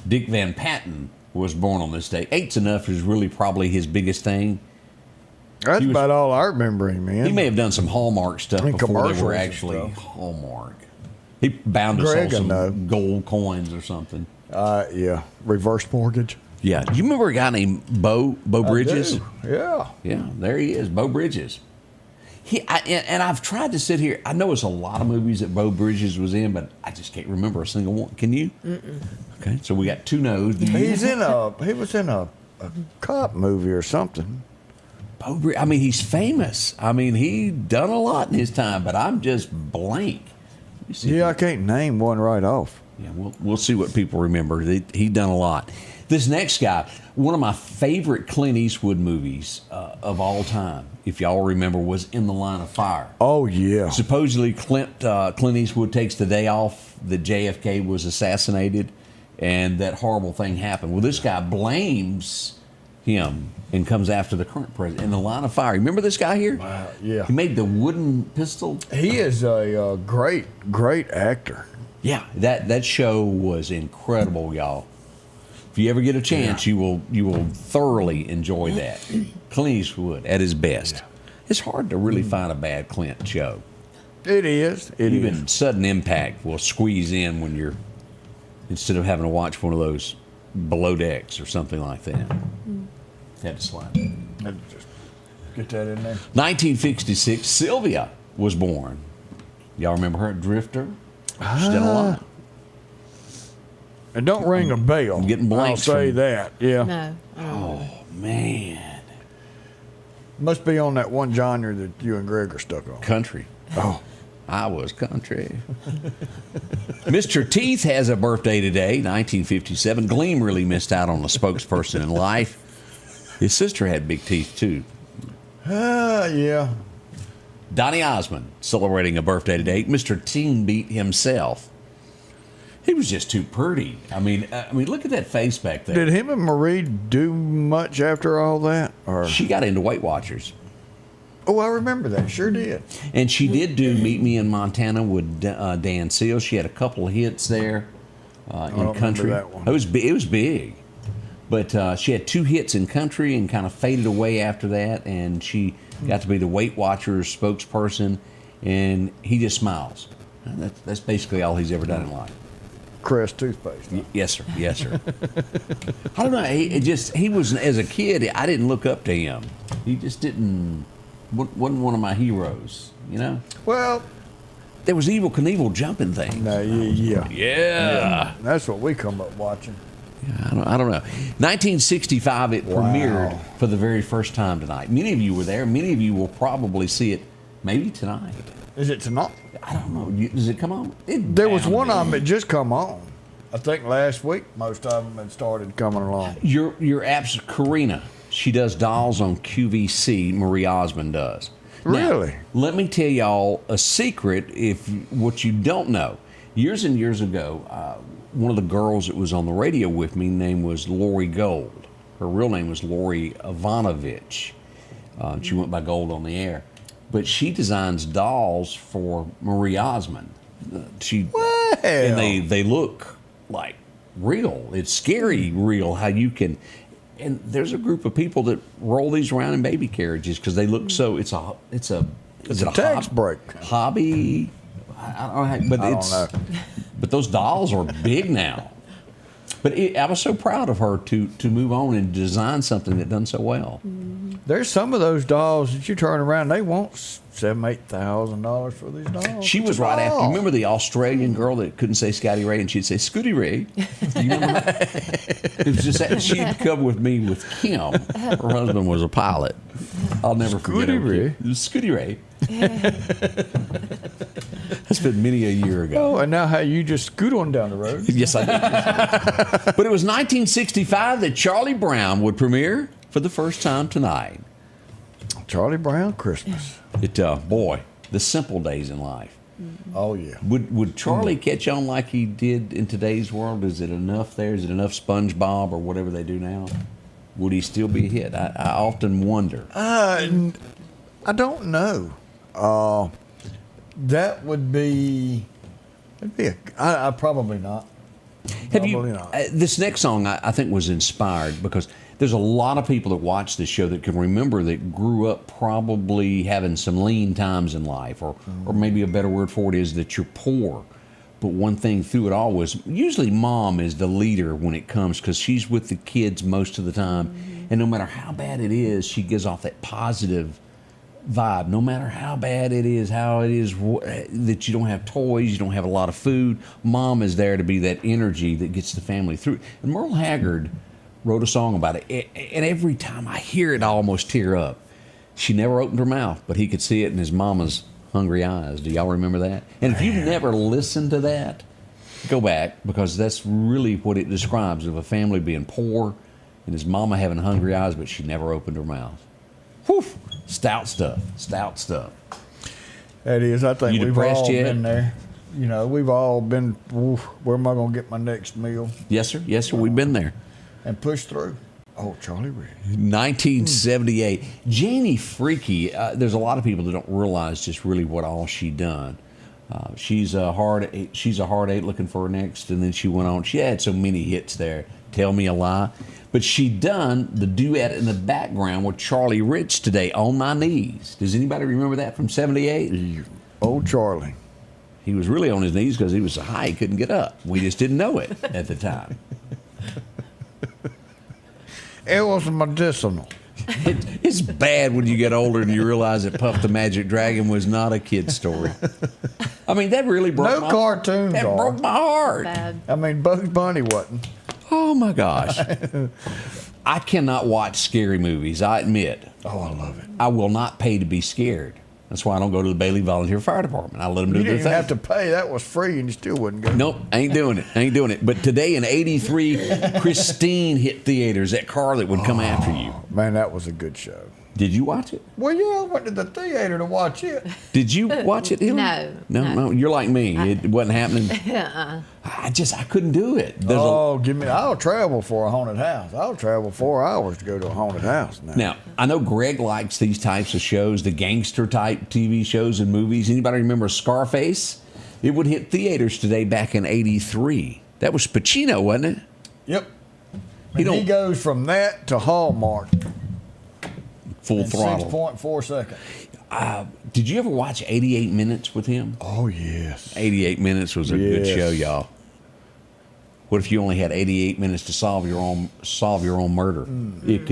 Dick Van Patten was born on this day. 8's enough is really probably his biggest thing. That's about all I remember him, man. He may have done some Hallmark stuff before they were actually Hallmark. He bound us on some gold coins or something. Yeah. Reverse mortgage. Yeah. Do you remember a guy named Bo Bridges? Yeah. Yeah, there he is, Bo Bridges. And I've tried to sit here. I know it's a lot of movies that Bo Bridges was in, but I just can't remember a single one. Can you? Okay, so we got 2 no's. He was in a cop movie or something. I mean, he's famous. I mean, he done a lot in his time, but I'm just blank. Yeah, I can't name one right off. Yeah, we'll see what people remember. He done a lot. This next guy, one of my favorite Clint Eastwood movies of all time, if y'all remember, was In the Line of Fire. Oh, yeah. Supposedly, Clint Eastwood takes the day off that JFK was assassinated, and that horrible thing happened. Well, this guy blames him and comes after the current president in the line of fire. Remember this guy here? Yeah. He made the wooden pistol. He is a great actor. Yeah, that show was incredible, y'all. If you ever get a chance, you will thoroughly enjoy that. Clint Eastwood at his best. Yeah. It's hard to really find a bad Clint show. It is. Even Sudden Impact will squeeze in when you're, instead of having to watch one of those Below Decks or something like that. Had to slide. Just get that in there. 1956, Sylvia was born. Y'all remember her? Drifter? Still alive. It don't ring a bell. I'm getting blanks. I'll say that. Yeah. No. Oh, man. Must be on that one genre that you and Greg are stuck on. Country. Oh. I was country. Mr. Teeth has a birthday today, 1957. Gleam really missed out on a spokesperson in life. His sister had big teeth, too. Yeah. Donny Osmond celebrating a birthday today. Mr. Teen Beat himself. He was just too pretty. I mean, look at that face back there. Did him and Marie do much after all that? Or she got into Weight Watchers. Oh, I remember that. Sure did. And she did do Meet Me in Montana with Dan Seals. She had a couple of hits there in country. That one. It was big. But she had 2 hits in country and kind of faded away after that. And she got to be the Weight Watchers spokesperson. And he just smiles. That's basically all he's ever done in life. Crest toothpaste. Huh? Yes, sir. Yes, sir. I don't know. He was, as a kid, I didn't look up to him. He just wasn't one of my heroes, you know? Well, there was Evel Knievel jumping things. No, Yeah. That's what we come up watching. Yeah, I don't know. 1965, it premiered for the very first time tonight. Many of you were there. Many of you will probably see it maybe tonight. Is it tonight? I don't know. Does it come on? There was one of them that just come on. I think last week most of them had started coming along. Your absolute Karina. She does dolls on QVC. Marie Osmond does. Really? Now, let me tell y'all a secret. If what you don't know, years and years ago, one of the girls that was on the radio with me, name was Lori Gold. Her real name was Lori Ivanovich. She went by Gold on the air. But she designs dolls for Marie Osmond. And they look like real. It's scary real how you can. And there's a group of people that roll these around in baby carriages because they look so. It's a tax break hobby. I don't know, but those dolls are big now. But I was so proud of her to move on and design something that done so well. There's some of those dolls that you turn around, they want $7,000-8,000 for these dolls. She was right after. Remember the Australian girl that couldn't say Scotty Ray and she'd say Scotty Ray? Do you remember her? It was just that she'd come with me with Kim. Her husband was a pilot. I'll never forget her. Scotty Ray. That's been many a year ago. Oh, and now how you just scoot on down the road. Yes, I did. But it was 1965 that Charlie Brown would premiere for the first time tonight. Charlie Brown Christmas. Boy, the simple days in life. Oh, yeah. Would Charlie catch on like he did in today's world? Is it enough there? Is it enough SpongeBob or whatever they do now? Would he still be a hit? I often wonder. I don't know. That would be. I probably not. Have you? This next song I think was inspired because there's a lot of people that watch this show that can remember that grew up probably having some lean times in life, or maybe a better word for it is that you're poor. But one thing through it all was usually mom is the leader when it comes because she's with the kids most of the time, and no matter how bad it is, she gives off that positive vibe. No matter how bad it is, how it is that you don't have toys, you don't have a lot of food, mom is there to be that energy that gets the family through. And Merle Haggard wrote a song about it, and every time I hear it, I almost tear up. She never opened her mouth, but he could see it in his mama's hungry eyes. Do y'all remember that? And if you've never listened to that, go back, because that's really what it describes, of a family being poor and his mama having hungry eyes, but she never opened her mouth. Whew. Stout stuff. That is. I think we've all been there. You know, we've all been, where am I going to get my next meal? Yes, sir. We've been there. And pushed through. Oh, Charlie Ray. 1978. Janie Freaky, there's a lot of people that don't realize just really what all she done. She's a hard eight looking for her next, and then she went on. She had so many hits there. Tell Me a Lie. But she done the duet in the background with Charlie Rich today, On My Knees. Does anybody remember that from 78? Oh, Charlie. He was really on his knees because he was so high he couldn't get up. We just didn't know it at the time. It was medicinal. It's bad when you get older and you realize that Puff the Magic Dragon was not a kid's story. I mean, that really broke No cartoons That are. broke my heart. Bad. I mean, Bugs Bunny wasn't. Oh, my gosh. I cannot watch scary movies, I admit. Oh, I love it. I will not pay to be scared. That's why I don't go to the Bailey Volunteer Fire Department. I let them do You their didn't thing. even have to pay. That was free, and you still wouldn't go. Nope, ain't doing it. But today in 83, Christine hit theaters. That car that would come after you. Man, that was a good show. Did you watch it? Well, yeah, I went to the theater to watch it. Did you watch it, Hillary? No. You're like me. It wasn't happening. I couldn't do it. I'll travel for a haunted house. I'll travel 4 hours to go to a haunted house now. Now, I know Greg likes these types of shows, the gangster type TV shows and movies. Anybody remember Scarface? It would hit theaters today back in 83. That was Pacino, wasn't it? Yep. He goes from that to Hallmark. Full throttle. 6.4 seconds. Did you ever watch 88 Minutes with him? Oh, yes. 88 Minutes was a good show, y'all. What if you only had 88 minutes to solve your own murder? Mm-hmm. It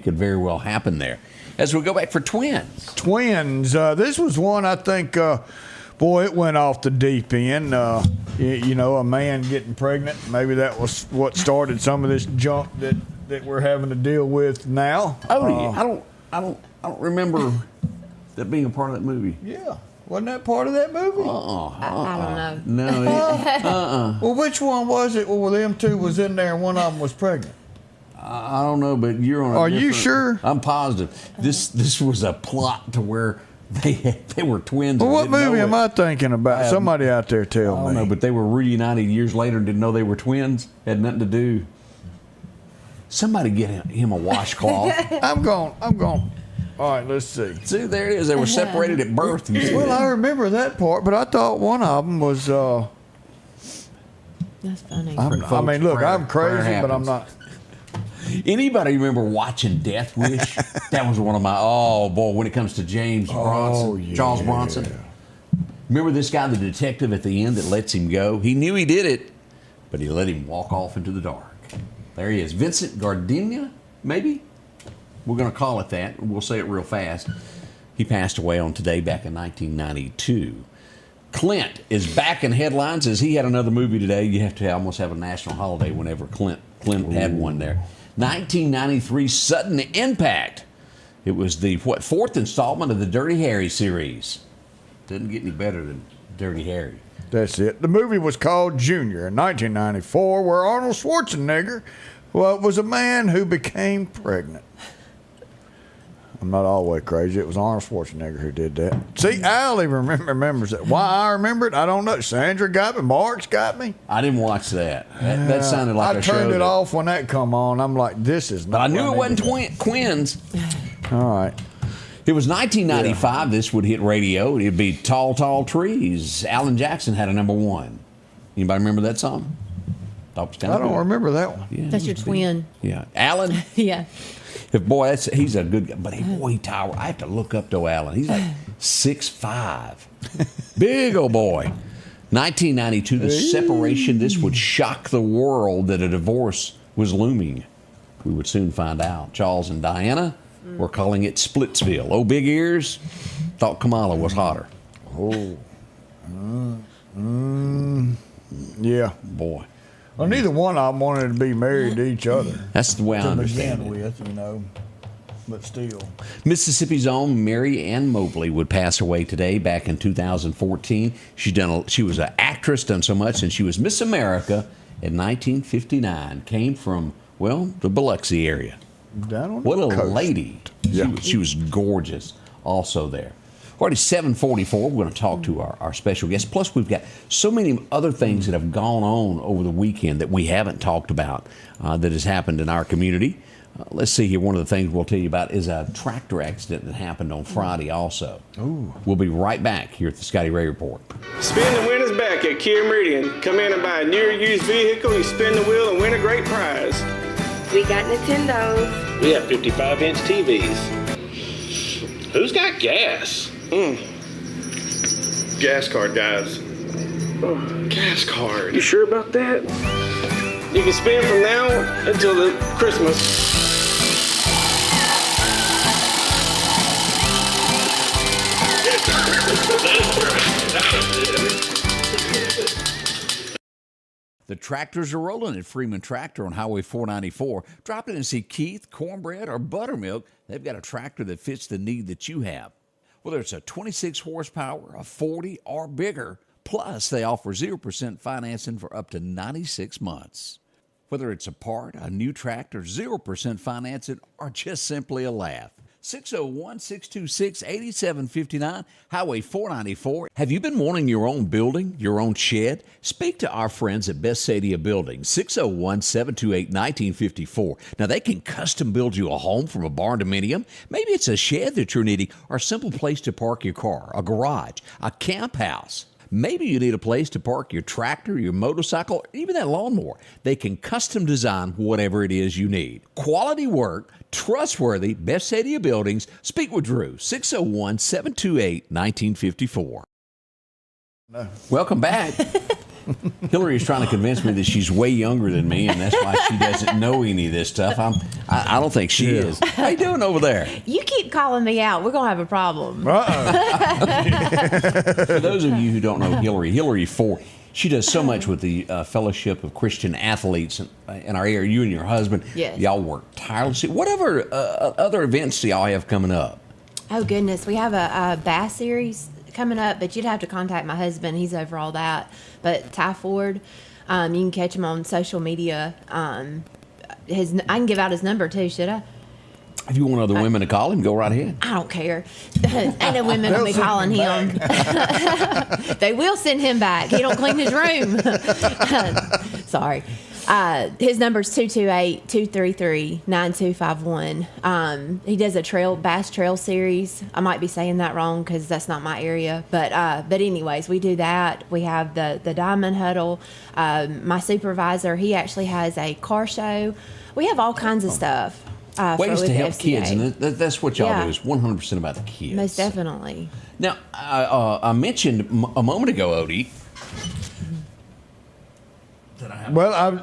could very well happen there. As we go back for twins. This was one I think, boy, it went off the deep end. A man getting pregnant. Maybe that was what started some of this junk that we're having to deal with now. Oh, I don't remember that being a part of that movie. Yeah. Wasn't that part of that movie? I don't know. No. Well, which one was it? Well, them two was in there and one of them was pregnant. I don't know, but you're on. Are you sure? I'm positive. This was a plot to where they were twins. Well, what movie am I thinking about? Somebody out there tell me. I don't know, but they were reunited years later and didn't know they were twins. Had nothing to do. Somebody get him a washcloth. I'm going. All right, let's see. See, there it is. They were separated at birth. Well, I remember that part, but I thought one of them was. That's funny. I mean, look, I'm crazy, but I'm not. Anybody remember watching Death Wish? That was one of my, when it comes to James Bronson, yeah. Charles Bronson. Remember this guy, the detective at the end that lets him go? He knew he did it, but he let him walk off into the dark. There he is. Vincent Gardenia, maybe? We're going to call it that. We'll say it real fast. He passed away on today back in 1992. Clint is back in headlines as he had another movie today. You have to almost have a national holiday whenever Clint had one there. 1993 Sudden Impact. It was the fourth installment of the Dirty Harry series. Doesn't get any better than Dirty Harry. That's it. The movie was called Junior in 1994, where Arnold Schwarzenegger was a man who became pregnant. I'm not all the way crazy. It was Arnold Schwarzenegger who did that. See, Al even remembers that. Why I remember it, I don't know. Sandra got me. Mark's got me. I didn't watch that. That sounded like a show. I turned it off when that come on. I'm like, this is not. But I knew it wasn't twins. All right. It was 1995. Yeah. This would hit radio. It'd be Tall, Tall Trees. Alan Jackson had a number one. Anybody remember that song? I don't remember that one. Yeah, that's your twin. Yeah. Alan? Yeah. He's a good guy. But he tower. I have to look up to Alan. He's like 6'5". Big old boy. 1992, the separation. This would shock the world that a divorce was looming. We would soon find out. Charles and Diana were calling it Splitsville. Oh, big ears. Thought Kamala was hotter. Oh. Yeah. Boy. Well, neither one of them wanted to be married to each other. That's the way I understand it. With, but still. Mississippi's own Mary Ann Mobley would pass away today back in 2014. She was an actress, done so much, and she was Miss America in 1959. Came from, the Biloxi area. What a lady. Yeah. She was gorgeous also there. Already 7:44, we're going to talk to our special guest. Plus, we've got so many other things that have gone on over the weekend that we haven't talked about that has happened in our community. Let's see here. One of the things we'll tell you about is a tractor accident that happened on Friday also. Ooh. We'll be right back here at the Scotty Ray Report. Spin the winners back at Kia Meridian. Come in and buy a new or used vehicle, you spin the wheel and win a great prize. We got Nintendos. We have 55-inch TVs. Who's got gas? Gas card, guys. Gas card. You sure about that? You can spin from now until the Christmas. The tractors are rolling at Freeman Tractor on Highway 494. Drop in and see Keith, Cornbread, or Buttermilk. They've got a tractor that fits the need that you have. Whether it's a 26 horsepower, a 40, or bigger. Plus, they offer 0% financing for up to 96 months. Whether it's a part, a new tractor, 0% financing, or just simply a laugh. 601-626-8759, Highway 494. Have you been wanting your own building, your own shed? Speak to our friends at Best Sadia Building, 601-728-1954. Now, they can custom build you a home from a barn dominium. Maybe it's a shed that you're needing, or a simple place to park your car, a garage, a camp house. Maybe you need a place to park your tractor, your motorcycle, or even that lawnmower. They can custom design whatever it is you need. Quality work, trustworthy, Best Sadia Buildings. Speak with Drew, 601-728-1954. No. Welcome back. Hillary is trying to convince me that she's way younger than me, and that's why she doesn't know any of this stuff. I don't think she is. How you doing over there? You keep calling me out. We're going to have a problem. For those of you who don't know Hillary Ford, she does so much with the Fellowship of Christian Athletes in our area. You and your husband, yes. Y'all work tirelessly. Whatever other events do y'all have coming up? Oh, goodness. We have a bass series coming up, but you'd have to contact my husband. He's over all that. But Ty Ford, you can catch him on social media. I can give out his number too, should I? If you want other women to call him, go right ahead. I don't care. Ain't no women will be calling him. They will send him back. He don't clean his room. Sorry. His number's 228-233-9251. He does a bass trail series. I might be saying that wrong because that's not my area. But anyways, we do that. We have the Diamond Huddle. My supervisor, he actually has a car show. We have all kinds of stuff. Ways to help FCA. kids, and that's what y'all do, is 100% about the kids. Most definitely. Now, I mentioned a moment ago, Odie. Well,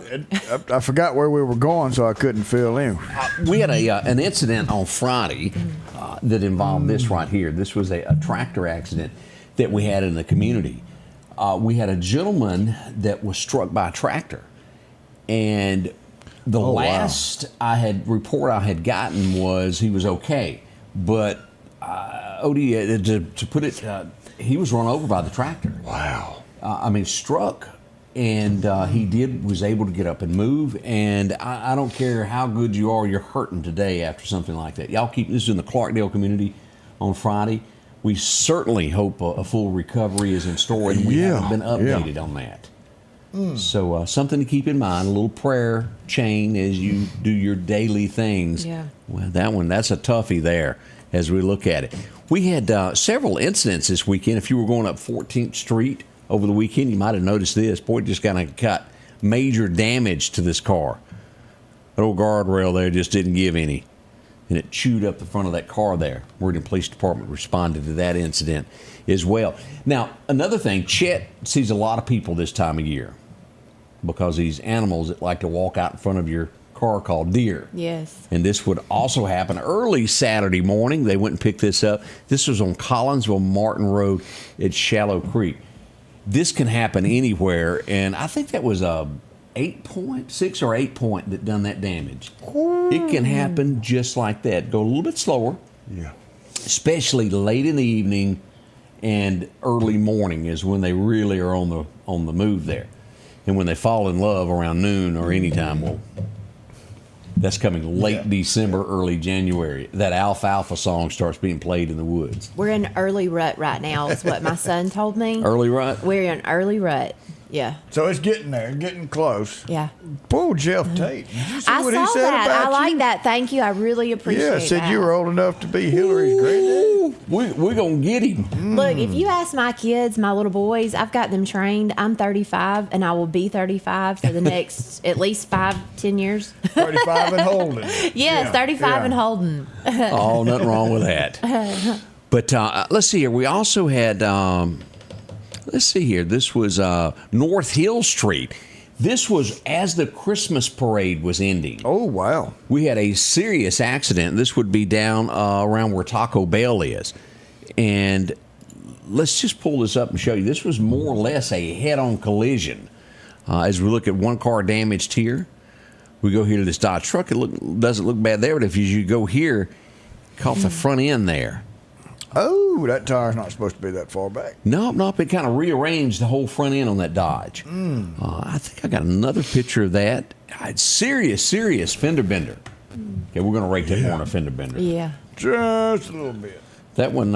I forgot where we were going, so I couldn't fill in. We had an incident on Friday that involved this right here. This was a tractor accident that we had in the community. We had a gentleman that was struck by a tractor, and the last report I had gotten was he was okay, but Odie, to put it, he was run over by the tractor. Wow. Struck. And he was able to get up and move. And I don't care how good you are, you're hurting today after something like that. Y'all keep this in the Clarkdale community on Friday. We certainly hope a full recovery is in store, and we haven't been updated on that. So something to keep in mind, a little prayer chain as you do your daily things. Yeah. Well, that's a toughie there as we look at it. We had several incidents this weekend. If you were going up 14th Street over the weekend, you might have noticed this. Boy, it just kind of got major damage to this car. That old guardrail there just didn't give any, and it chewed up the front of that car there. Meridian Police Department responded to that incident as well. Now, another thing, Chet sees a lot of people this time of year because these animals that like to walk out in front of your car called deer. Yes. And this would also happen early Saturday morning. They went and picked this up. This was on Collinsville Martin Road at Shallow Creek. This can happen anywhere, and I think that was a 6 or 8 point that done that damage. It can happen just like that. Go a little bit slower. Yeah. Especially late in the evening and early morning is when they really are on the move there. And when they fall in love around noon or any time, well, that's coming late December, early January. That alfalfa song starts being played in the woods. We're in early rut right now, is what my son told me. Early rut? We're in early rut. Yeah. So it's getting there, getting close. Yeah. Poor Jeff Tate. Did you see I what saw he said that. about I like you? that. Thank you. I really appreciate Yeah, said that. you were old enough to be Hillary's granddad. We're going to get him. Look, if you ask my kids, my little boys, I've got them trained. I'm 35, and I will be 35 for the next at least 5-10 years. 35 and holding. Yes, Yeah, 35 and holding. Oh, nothing wrong with that. But let's see here. We also had, let's see here. This was North Hill Street. This was as the Christmas parade was ending. Oh, wow. We had a serious accident. This would be down around where Taco Bell is. And let's just pull this up and show you. This was more or less a head-on collision. As we look at one car damaged here, we go here to this Dodge truck. It doesn't look bad there, but if you go here, caught the front end there. Oh, that tire's not supposed to be that far back. Nope. It kind of rearranged the whole front end on that Dodge. I think I got another picture of that. Serious fender bender. Okay, we're going to rate that more on a fender bender. Yeah. Just a little bit. That one,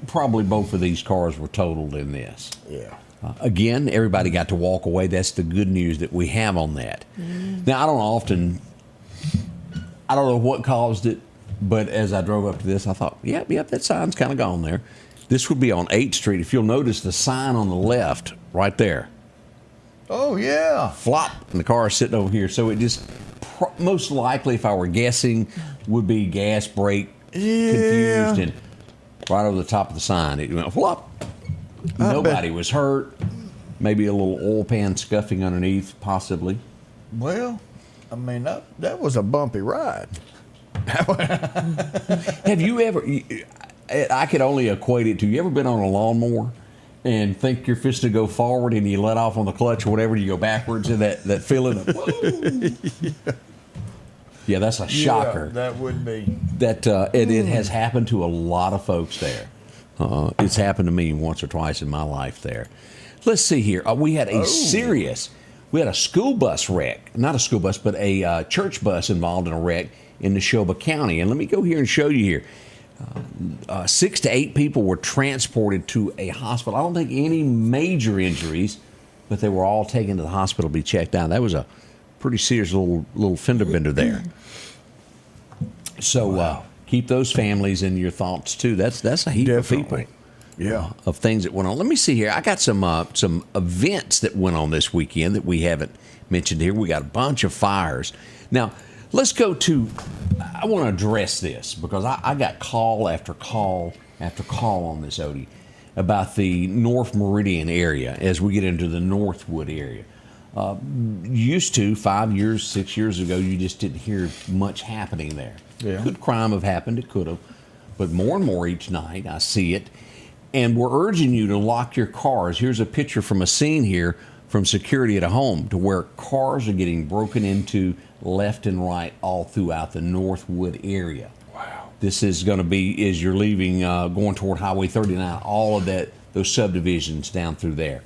probably both of these cars were totaled in this. Yeah. Again, everybody got to walk away. That's the good news that we have on that. Now, I don't know what caused it, but as I drove up to this, I thought, yep, that sign's kind of gone there. This would be on 8th Street. If you'll notice the sign on the left, right there. Oh, yeah. Flop, and the car is sitting over here. So it just, most likely, if I were guessing, would be gas brake confused and right over the top of the sign. It went flop. Nobody was hurt. Maybe a little oil pan scuffing underneath, possibly. Well, I mean, that was a bumpy ride. Have you ever, I could only equate it to, you ever been on a lawnmower and think you're fixing to go forward and you let off on the clutch or whatever, you go backwards and that feeling of, whoa. Yeah, that's a shocker. Yeah, that would be. That it has happened to a lot of folks there. It's happened to me once or twice in my life there. Let's see here. We had a we had a school bus wreck. Not a school bus, but a church bus involved in a wreck in Neshoba County. And let me go here and show you here. 6 to 8 people were transported to a hospital. I don't think any major injuries, but they were all taken to the hospital to be checked out. That was a pretty serious little fender bender there. So keep those families in your thoughts too. That's a heap of people. Yeah, of things that went on. Let me see here. I got some events that went on this weekend that we haven't mentioned here. We got a bunch of fires. Now, let's go to, I want to address this because I got call after call after call on this, Odie, about the North Meridian area as we get into the Northwood area. Used to, 5 years, 6 years ago, you just didn't hear much happening there. Yeah. Could crime have happened? It could have. But more and more each night, I see it. And we're urging you to lock your cars. Here's a picture from a scene here from security at a home to where cars are getting broken into left and right all throughout the Northwood area. Wow. This is going to be, as you're leaving, going toward Highway 39, all of those subdivisions down through there.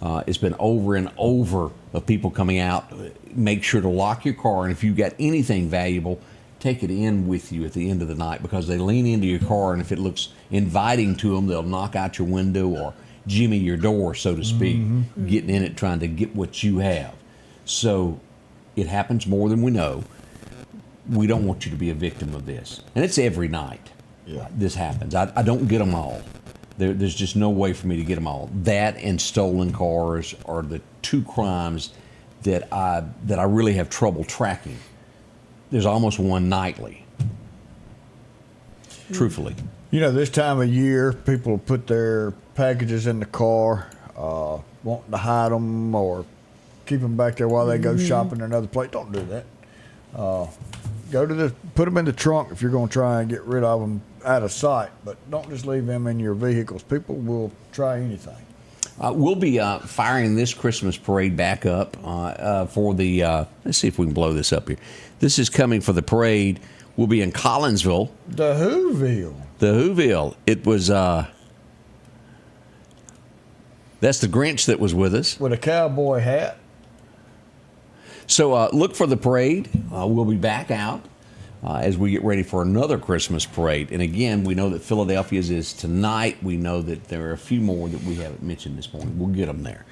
It's been over and over of people coming out. Make sure to lock your car, and if you've got anything valuable, take it in with you at the end of the night because they lean into your car, and if it looks inviting to them, they'll knock out your window or jimmy your door, so to speak, getting in it, trying to get what you have. So it happens more than we know. We don't want you to be a victim of this. And it's every night this happens. I don't get them all. There's just no way for me to get them all. That and stolen cars are the two crimes that I really have trouble tracking. There's almost one nightly, truthfully. You know, this time of year, people put their packages in the car, wanting to hide them or keep them back there while they go shopping in another place. Don't do that. Put them in the trunk if you're going to try and get rid of them out of sight, but don't just leave them in your vehicles. People will try anything. We'll be firing this Christmas parade back up for the, let's see if we can blow this up here. This is coming for the parade. We'll be in Collinsville. The Whoville. It was, that's the Grinch that was with us. With a cowboy hat. So look for the parade. We'll be back out. as we get ready for another Christmas parade. And again, we know that Philadelphia's is tonight. We know that there are a few more that we haven't mentioned this morning. We'll get them there.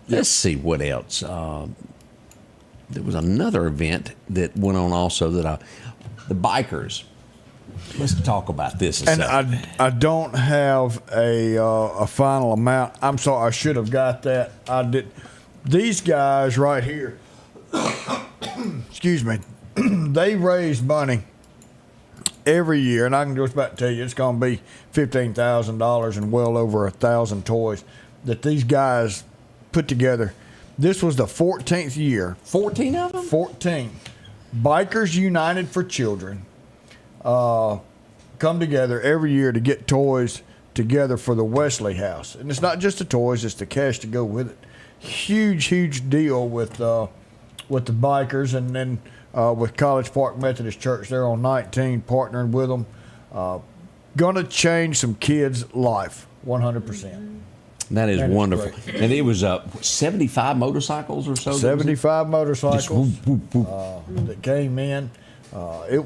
Let's see what else. There was another event that went on also that the bikers. Let's talk about this. And I don't have a final amount. I'm sorry, I should have got that. I did. These guys right here, excuse me, they raise money every year, and I can just about tell you it's going to be $15,000 and well over 1,000 toys that these guys put together. This was the 14th year. 14 of them? 14. Bikers United for Children come together every year to get toys together for the Wesley House. And it's not just the toys, it's the cash to go with it. Huge deal with the bikers, and then with College Park Methodist Church. They're on 19, partnering with them. Going to change some kids' life, 100%. That is wonderful. And it was 75 motorcycles or so? 75 motorcycles that came in. It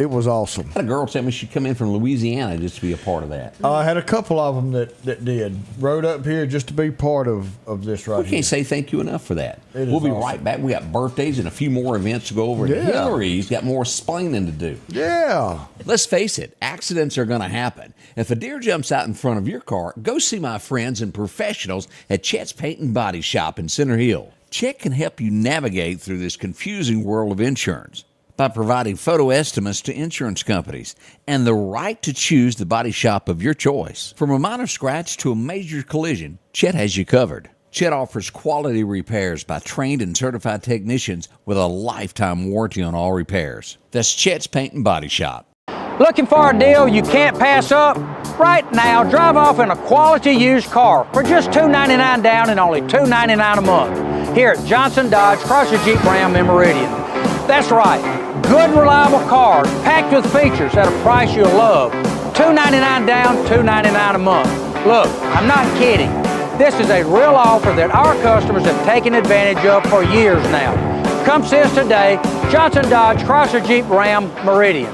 was awesome. I had a girl tell me she'd come in from Louisiana just to be a part of that. I had a couple of them that did. Rode up here just to be part of this right here. We can't say thank you enough for that. We'll be right back. We got birthdays and a few more events to go over. Yeah. And Hillary's got more explaining to do. Yeah. Let's face it, accidents are going to happen. If a deer jumps out in front of your car, go see my friends and professionals at Chet's Paint and Body Shop in Center Hill. Chet can help you navigate through this confusing world of insurance by providing photo estimates to insurance companies and the right to choose the body shop of your choice. From a minor scratch to a major collision, Chet has you covered. Chet offers quality repairs by trained and certified technicians with a lifetime warranty on all repairs. That's Chet's Paint and Body Shop. Looking for a deal you can't pass up? Right now, drive off in a quality used car for just $299 down and only $299 a month here at Johnson Dodge Chrysler Jeep Ram in Meridian. That's right, good reliable cars packed with features at a price you'll love. $299 down, $299 a month. Look, I'm not kidding. This is a real offer that our customers have taken advantage of for years now. Come see us today, Johnson Dodge Chrysler Jeep Ram Meridian.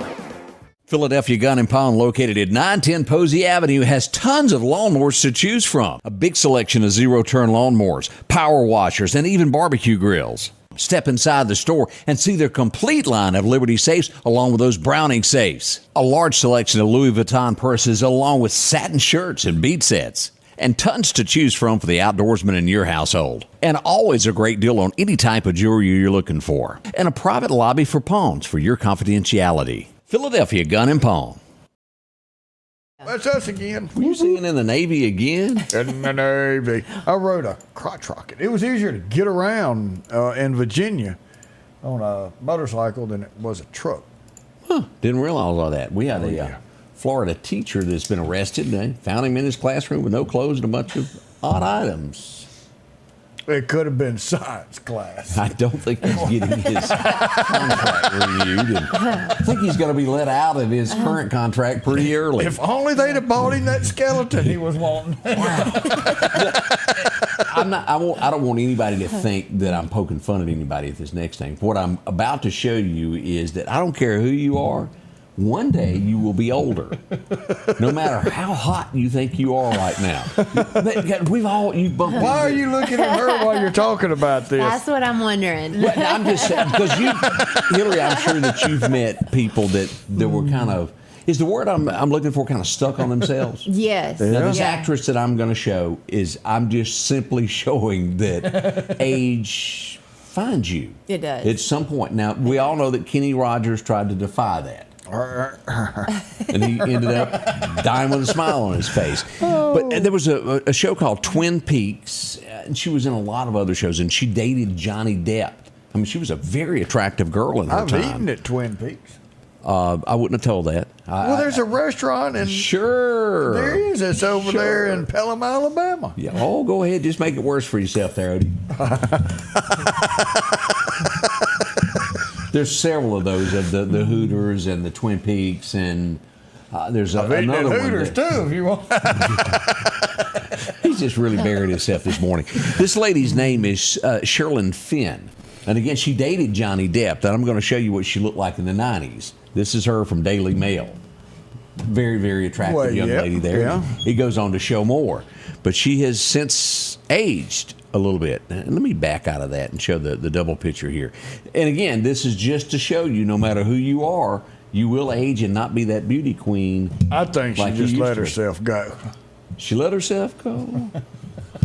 Philadelphia Gun and Pawn, located at 910 Posey Avenue, has tons of lawnmowers to choose from. A big selection of zero-turn lawnmowers, power washers, and even barbecue grills. Step inside the store and see their complete line of Liberty safes along with those Browning safes. A large selection of Louis Vuitton purses along with satin shirts and bead sets. And tons to choose from for the outdoorsman in your household. And always a great deal on any type of jewelry you're looking for. And a private lobby for pawns for your confidentiality. Philadelphia Gun and Pawn. That's us again. Were you singing in the Navy again? In the Navy. I rode a crotch rocket. It was easier to get around in Virginia on a motorcycle than it was a truck. Huh. Didn't realize all that. We had a Florida teacher that's been arrested. They found him in his classroom with no clothes and a bunch of odd items. It could have been science class. I don't think he's getting his contract renewed. And I think he's going to be let out of his current contract pretty early. If only they'd have bought him that skeleton he was wanting. I don't want anybody to think that I'm poking fun at anybody at this next thing. What I'm about to show you is that I don't care who you are. One day you will be older, no matter how hot you think you are right now. We've all Why are you looking at her while you're talking about this? That's what I'm wondering. Well, I'm just saying, because Hillary, I'm sure that you've met people that were kind of, is the word I'm looking for kind of stuck on themselves? Yes. Now, this actress that I'm going to show I'm just simply showing that age finds you. It does. At some point. Now, we all know that Kenny Rogers tried to defy that. And he ended up dying with a smile on his face. But there was a show called Twin Peaks, and she was in a lot of other shows, and she dated Johnny Depp. I mean, she was a very attractive girl in her time. I've eaten at Twin Peaks. I wouldn't have told that. Well, there's a restaurant, and sure there is. It's over there in Pelham, Alabama. Yeah. Oh, go ahead. Just make it worse for yourself there, Odie. There's several of those of the Hooters and the Twin Peaks, and there's another one. Hooters too, if you want. He's just really buried himself this morning. This lady's name is Sherilyn Finn. And again, she dated Johnny Depp. And I'm going to show you what she looked like in the 90s. This is her from Daily Mail. Very, very attractive young lady there. Yeah. He goes on to show more. But she has since aged a little bit. And let me back out of that and show the double picture here. And again, this is just to show you, no matter who you are, you will age and not be that beauty queen. I think she just let herself go. She let herself go?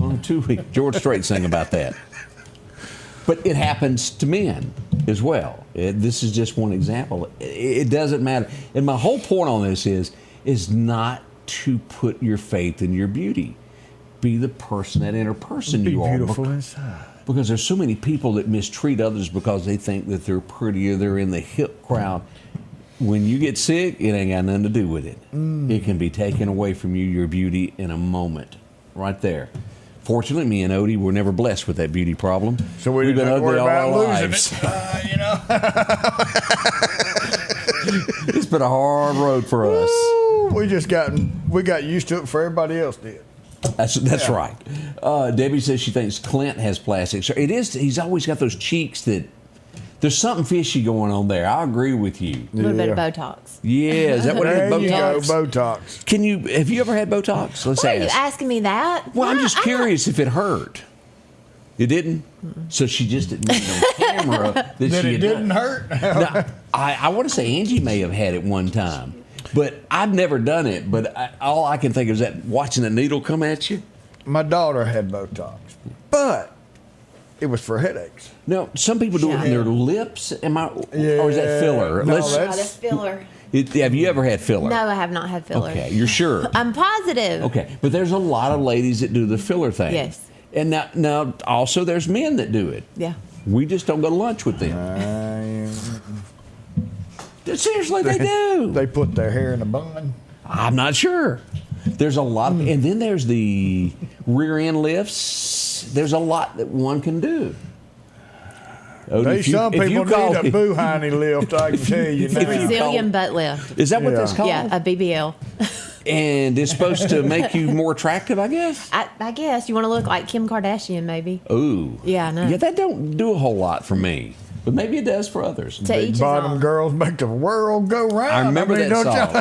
On 2 weeks. George Strait sang about that. But it happens to men as well. This is just one example. It doesn't matter. And my whole point on this is not to put your faith in your beauty. Be the person, that inner person you are. Be beautiful inside. Because there's so many people that mistreat others because they think that they're prettier, they're in the hip crowd. When you get sick, it ain't got nothing to do with it. It can be taken away from you, your beauty, in a moment. Right there. Fortunately, me and Odie were never blessed with that beauty problem. So we've been ugly worried all about our losing lives. it. You know. It's been a hard road for us. We got used to it before everybody else did. That's right. Debbie says she thinks Clint has plastic surgery. It is. He's always got those cheeks that there's something fishy going on there. I agree with you. A little bit of Botox. Yeah, is that what it is? There you go, Botox. Botox. Have you ever had Botox? Let's Why are you ask. asking me that? Well, I'm just curious if it hurt. It didn't? So she just admitted on camera that That she it had didn't done. hurt? Now, I want to say Angie may have had it one time, but I've never done it. But all I can think of is that watching the needle come at you. My daughter had Botox, but it was for headaches. No, some people do it in their lips. Or is that filler? No, that's filler. Have you ever had filler? No, I have not had filler. Okay, you're sure? I'm positive. Okay, but there's a lot of ladies that do the filler thing. Yes. And now also there's men that do it. Yeah. We just don't go to lunch with them. Seriously, they do. They put their hair in a bun. I'm not sure. There's a lot, and then there's the rear end lifts. There's a lot that one can do. Some people need a boo-hiney lift, I can tell you now. Brazilian butt lift. Is that what that's called? Yeah, a BBL. And it's supposed to make you more attractive, I guess? I guess. You want to look like Kim Kardashian, maybe. Ooh. Yeah, I know. Yeah, that don't do a whole lot for me. But maybe it does for others. To each his Bottom own. girls make the world go round. I remember that don't song.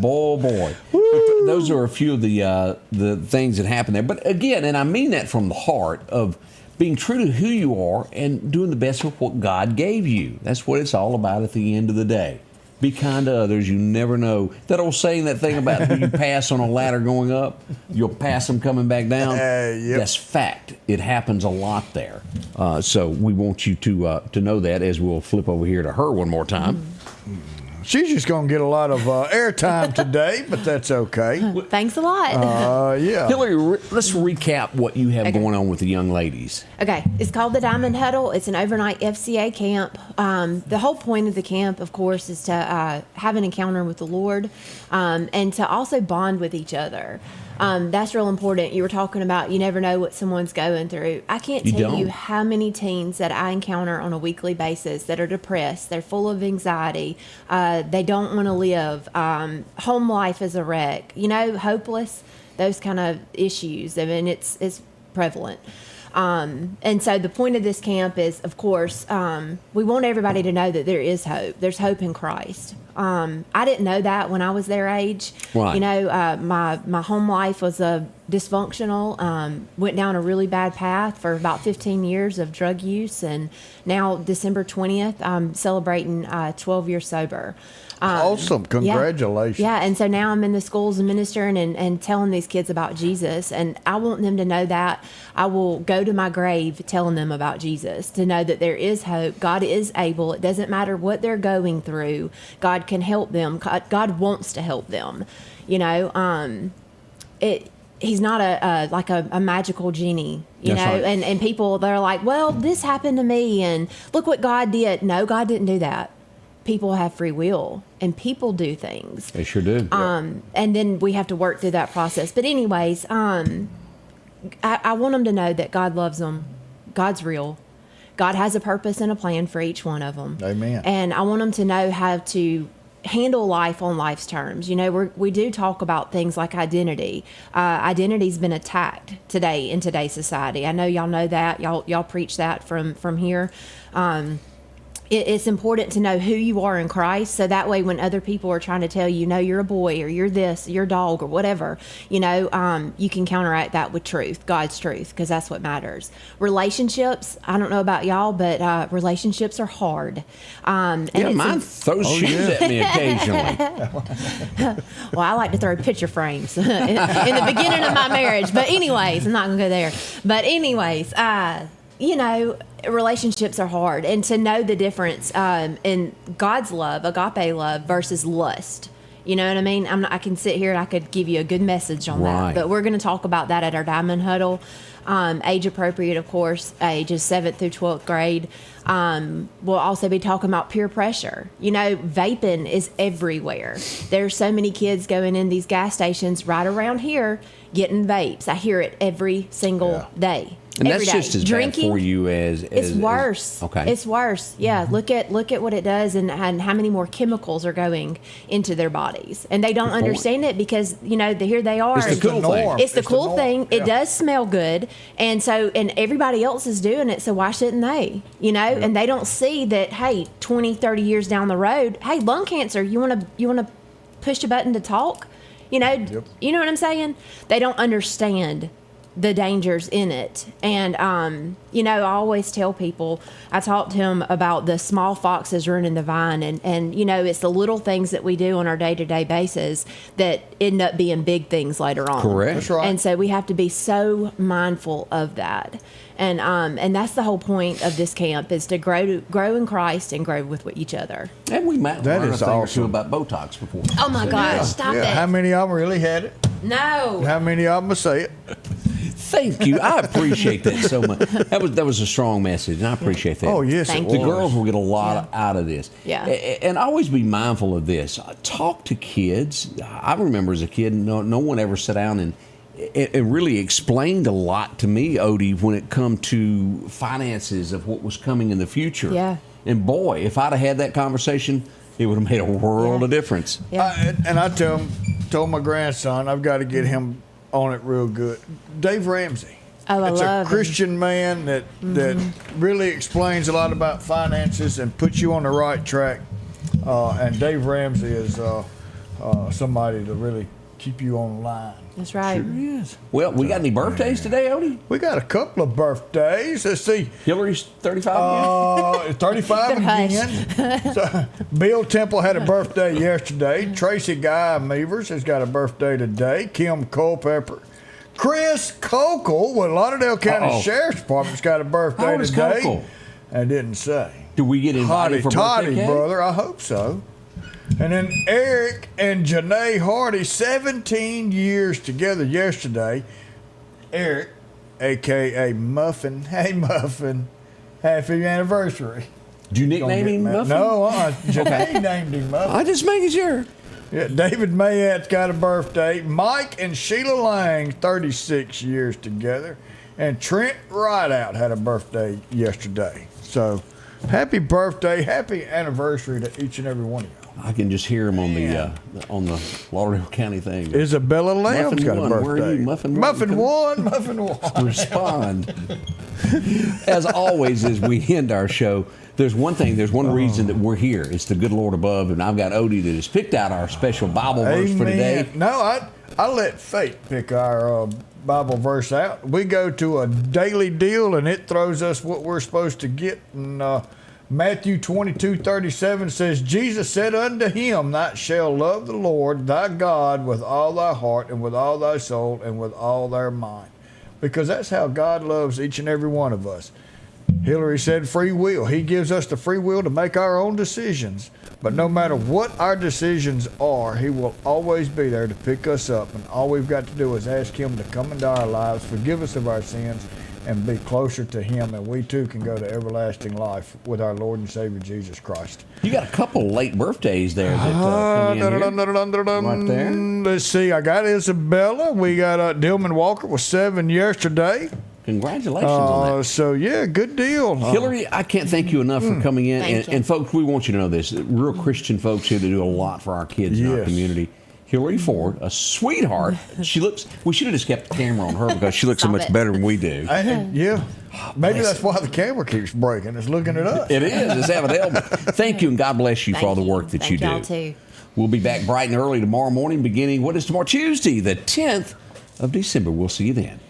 Boy. But those are a few of the things that happen there. But again, and I mean that from the heart of being true to who you are and doing the best with what God gave you. That's what it's all about at the end of the day. Be kind to others. You never know. That old saying, that thing about who you pass on a ladder going up, you'll pass them coming back down. Yep. That's fact. It happens a lot there. So we want you to know that as we'll flip over here to her one more time. She's just going to get a lot of airtime today, but that's okay. Thanks a lot. Yeah. Hillary, let's recap what you have going on with the young ladies. Okay, it's called the Diamond Huddle. It's an overnight FCA camp. The whole point of the camp, of course, is to have an encounter with the Lord and to also bond with each other. That's real important. You were talking about you never know what someone's going through. I can't tell you how many teens that I encounter on a weekly basis that are depressed. They're full of anxiety. They don't want to live. Home life is a wreck. Hopeless. Those kind of issues. I mean, it's prevalent. And so the point of this camp is, of course, we want everybody to know that there is hope. There's hope in Christ. I didn't know that when I was their age. Right. My home life was dysfunctional. Went down a really bad path for about 15 years of drug use, and now December 20th, I'm celebrating 12 years sober. Awesome. Congratulations. Yeah, and so now I'm in the schools and ministering and telling these kids about Jesus. And I want them to know that. I will go to my grave telling them about Jesus, to know that there is hope. God is able. It doesn't matter what they're going through. God can help them. God wants to help them. He's not a magical genie, you know, right. and people, they're like, well, this happened to me and look what God did. No, God didn't do that. People have free will and people do things. They sure do. And then we have to work through that process. But anyways, I want them to know that God loves them. God's real. God has a purpose and a plan for each one of them. Amen. And I want them to know how to handle life on life's terms. You know, we do talk about things like identity. Identity's been attacked today in today's society. I know y'all know that. Y'all preach that from here. It's important to know who you are in Christ, so that way when other people are trying to tell you, no, you're a boy, or you're this, you're a dog, or whatever, you know, you can counteract that with truth, God's truth, because that's what matters. Relationships, I don't know about y'all, but relationships are hard. And mine throws shoes at me occasionally. Well, I like to throw picture frames in the beginning of my marriage. But anyways, I'm not going to go there. But anyways, you know, relationships are hard, and to know the difference in God's love, agape love, versus lust. You know what I mean? I can sit here and I could give you a good message on that, but we're going to talk about that at our Diamond Huddle. Age appropriate, of course, ages 7th through 12th grade. We'll also be talking about peer pressure. You know, vaping is everywhere. There's so many kids going in these gas stations right around here getting vapes. I hear it every single day. And that's just as drinking, bad for you as it's worse. Okay, it's worse. Yeah, look at what it does, and how many more chemicals are going into their bodies, and they don't understand it because, you know, here they are. It's the cool thing. It's the cool thing. It does smell good, and everybody else is doing it. So why shouldn't they? You know, and they don't see that. Hey, 20, 30 years down the road, hey, lung cancer. You want to push a button to talk? You know, you know what I'm saying? They don't understand the dangers in it. And you know, I always tell people, I talk to them about the small foxes ruining the vine, and you know, it's the little things that we do on our day-to-day basis that end up being big things later on. Correct. That's right. And so we have to be so mindful of that. And that's the whole point of this camp, is to grow in Christ and grow with each other. And we might that learn is a thing or awesome. two about Botox before. Oh my gosh, stop it. How many of them really had it? No. How many of them will say it? Thank you. I appreciate that so much. That was a strong message, and I appreciate that. Oh, yes, Thank The you. girls will get a lot out of this. Yeah. And always be mindful of this. Talk to kids. I remember as a kid, no one ever sat down and really explained a lot to me, Odie, when it come to finances of what was coming in the future. Yeah. And boy, if I'd have had that conversation, it would have made a world of difference. Yeah. And I told my grandson, I've got to get him on it real good. Dave Ramsey. Oh, I it's love a Christian man that really explains a lot about finances and puts you on the right track. And Dave Ramsey is somebody to really keep you on line. That's right. Sure is. Well, we got any birthdays today, Odie? We got a couple of birthdays. Let's see. Hillary's 35 again? 35 again. So, Bill Temple had a birthday yesterday. Tracy Guy Meavers has got a birthday today. Kim Culpepper. Chris Cokel with Lauderdale County Sheriff's Department's got a birthday How old is today. Cokel? I didn't say. Do we get invited for Toddy, birthday cake? brother. I hope so. And then Eric and Janae Hardy, 17 years together yesterday. Eric, a.k.a. Muffin. Hey, Muffin. Happy anniversary. Did you nickname him Muffin? No, Janae named him Muffin. I just making sure. Yeah, David Mayat's got a birthday. Mike and Sheila Lang, 36 years together. And Trent Rideout had a birthday yesterday. So, happy birthday, happy anniversary to each and every one of you. I can just hear him on the Lauderdale County thing. Isabella Lamb's got a birthday. Where are you, Muffin? Muffin one. Respond. As always, as we end our show, there's one reason that we're here. It's the good Lord above, and I've got Odie that has picked out our special Bible verse for today. No, I let fate pick our Bible verse out. We go to a daily deal, and it throws us what we're supposed to get. And Matthew 22:37 says, Jesus said unto him, Thou shalt love the Lord thy God with all thy heart and with all thy soul and with all thy mind. Because that's how God loves each and every one of us. Hillary said free will. He gives us the free will to make our own decisions. But no matter what our decisions are, he will always be there to pick us up. And all we've got to do is ask him to come into our lives, forgive us of our sins, and be closer to him, and we too can go to everlasting life with our Lord and Savior Jesus Christ. You got a couple late birthdays there that come in here. Right there. Let's see, I got Isabella. We got Dillman Walker was 7 yesterday. Congratulations on that. So, yeah, good deal. Hillary, I can't thank you enough for coming in. Thank you. And folks, we want you to know this. Real Christian folks here that do a lot for our kids in our Yes. community. Hillary Ford, a sweetheart. We should have just kept the camera on her because she looks so Stop much it. better than we do. Yeah. Maybe that's why the camera keeps breaking. It's looking at us. It is. It's having helmet. Thank you, and God bless you for all the work that Thank you do. y'all too. We'll be back bright and early tomorrow morning, beginning, what is tomorrow? Tuesday, the 10th of December. We'll see you then.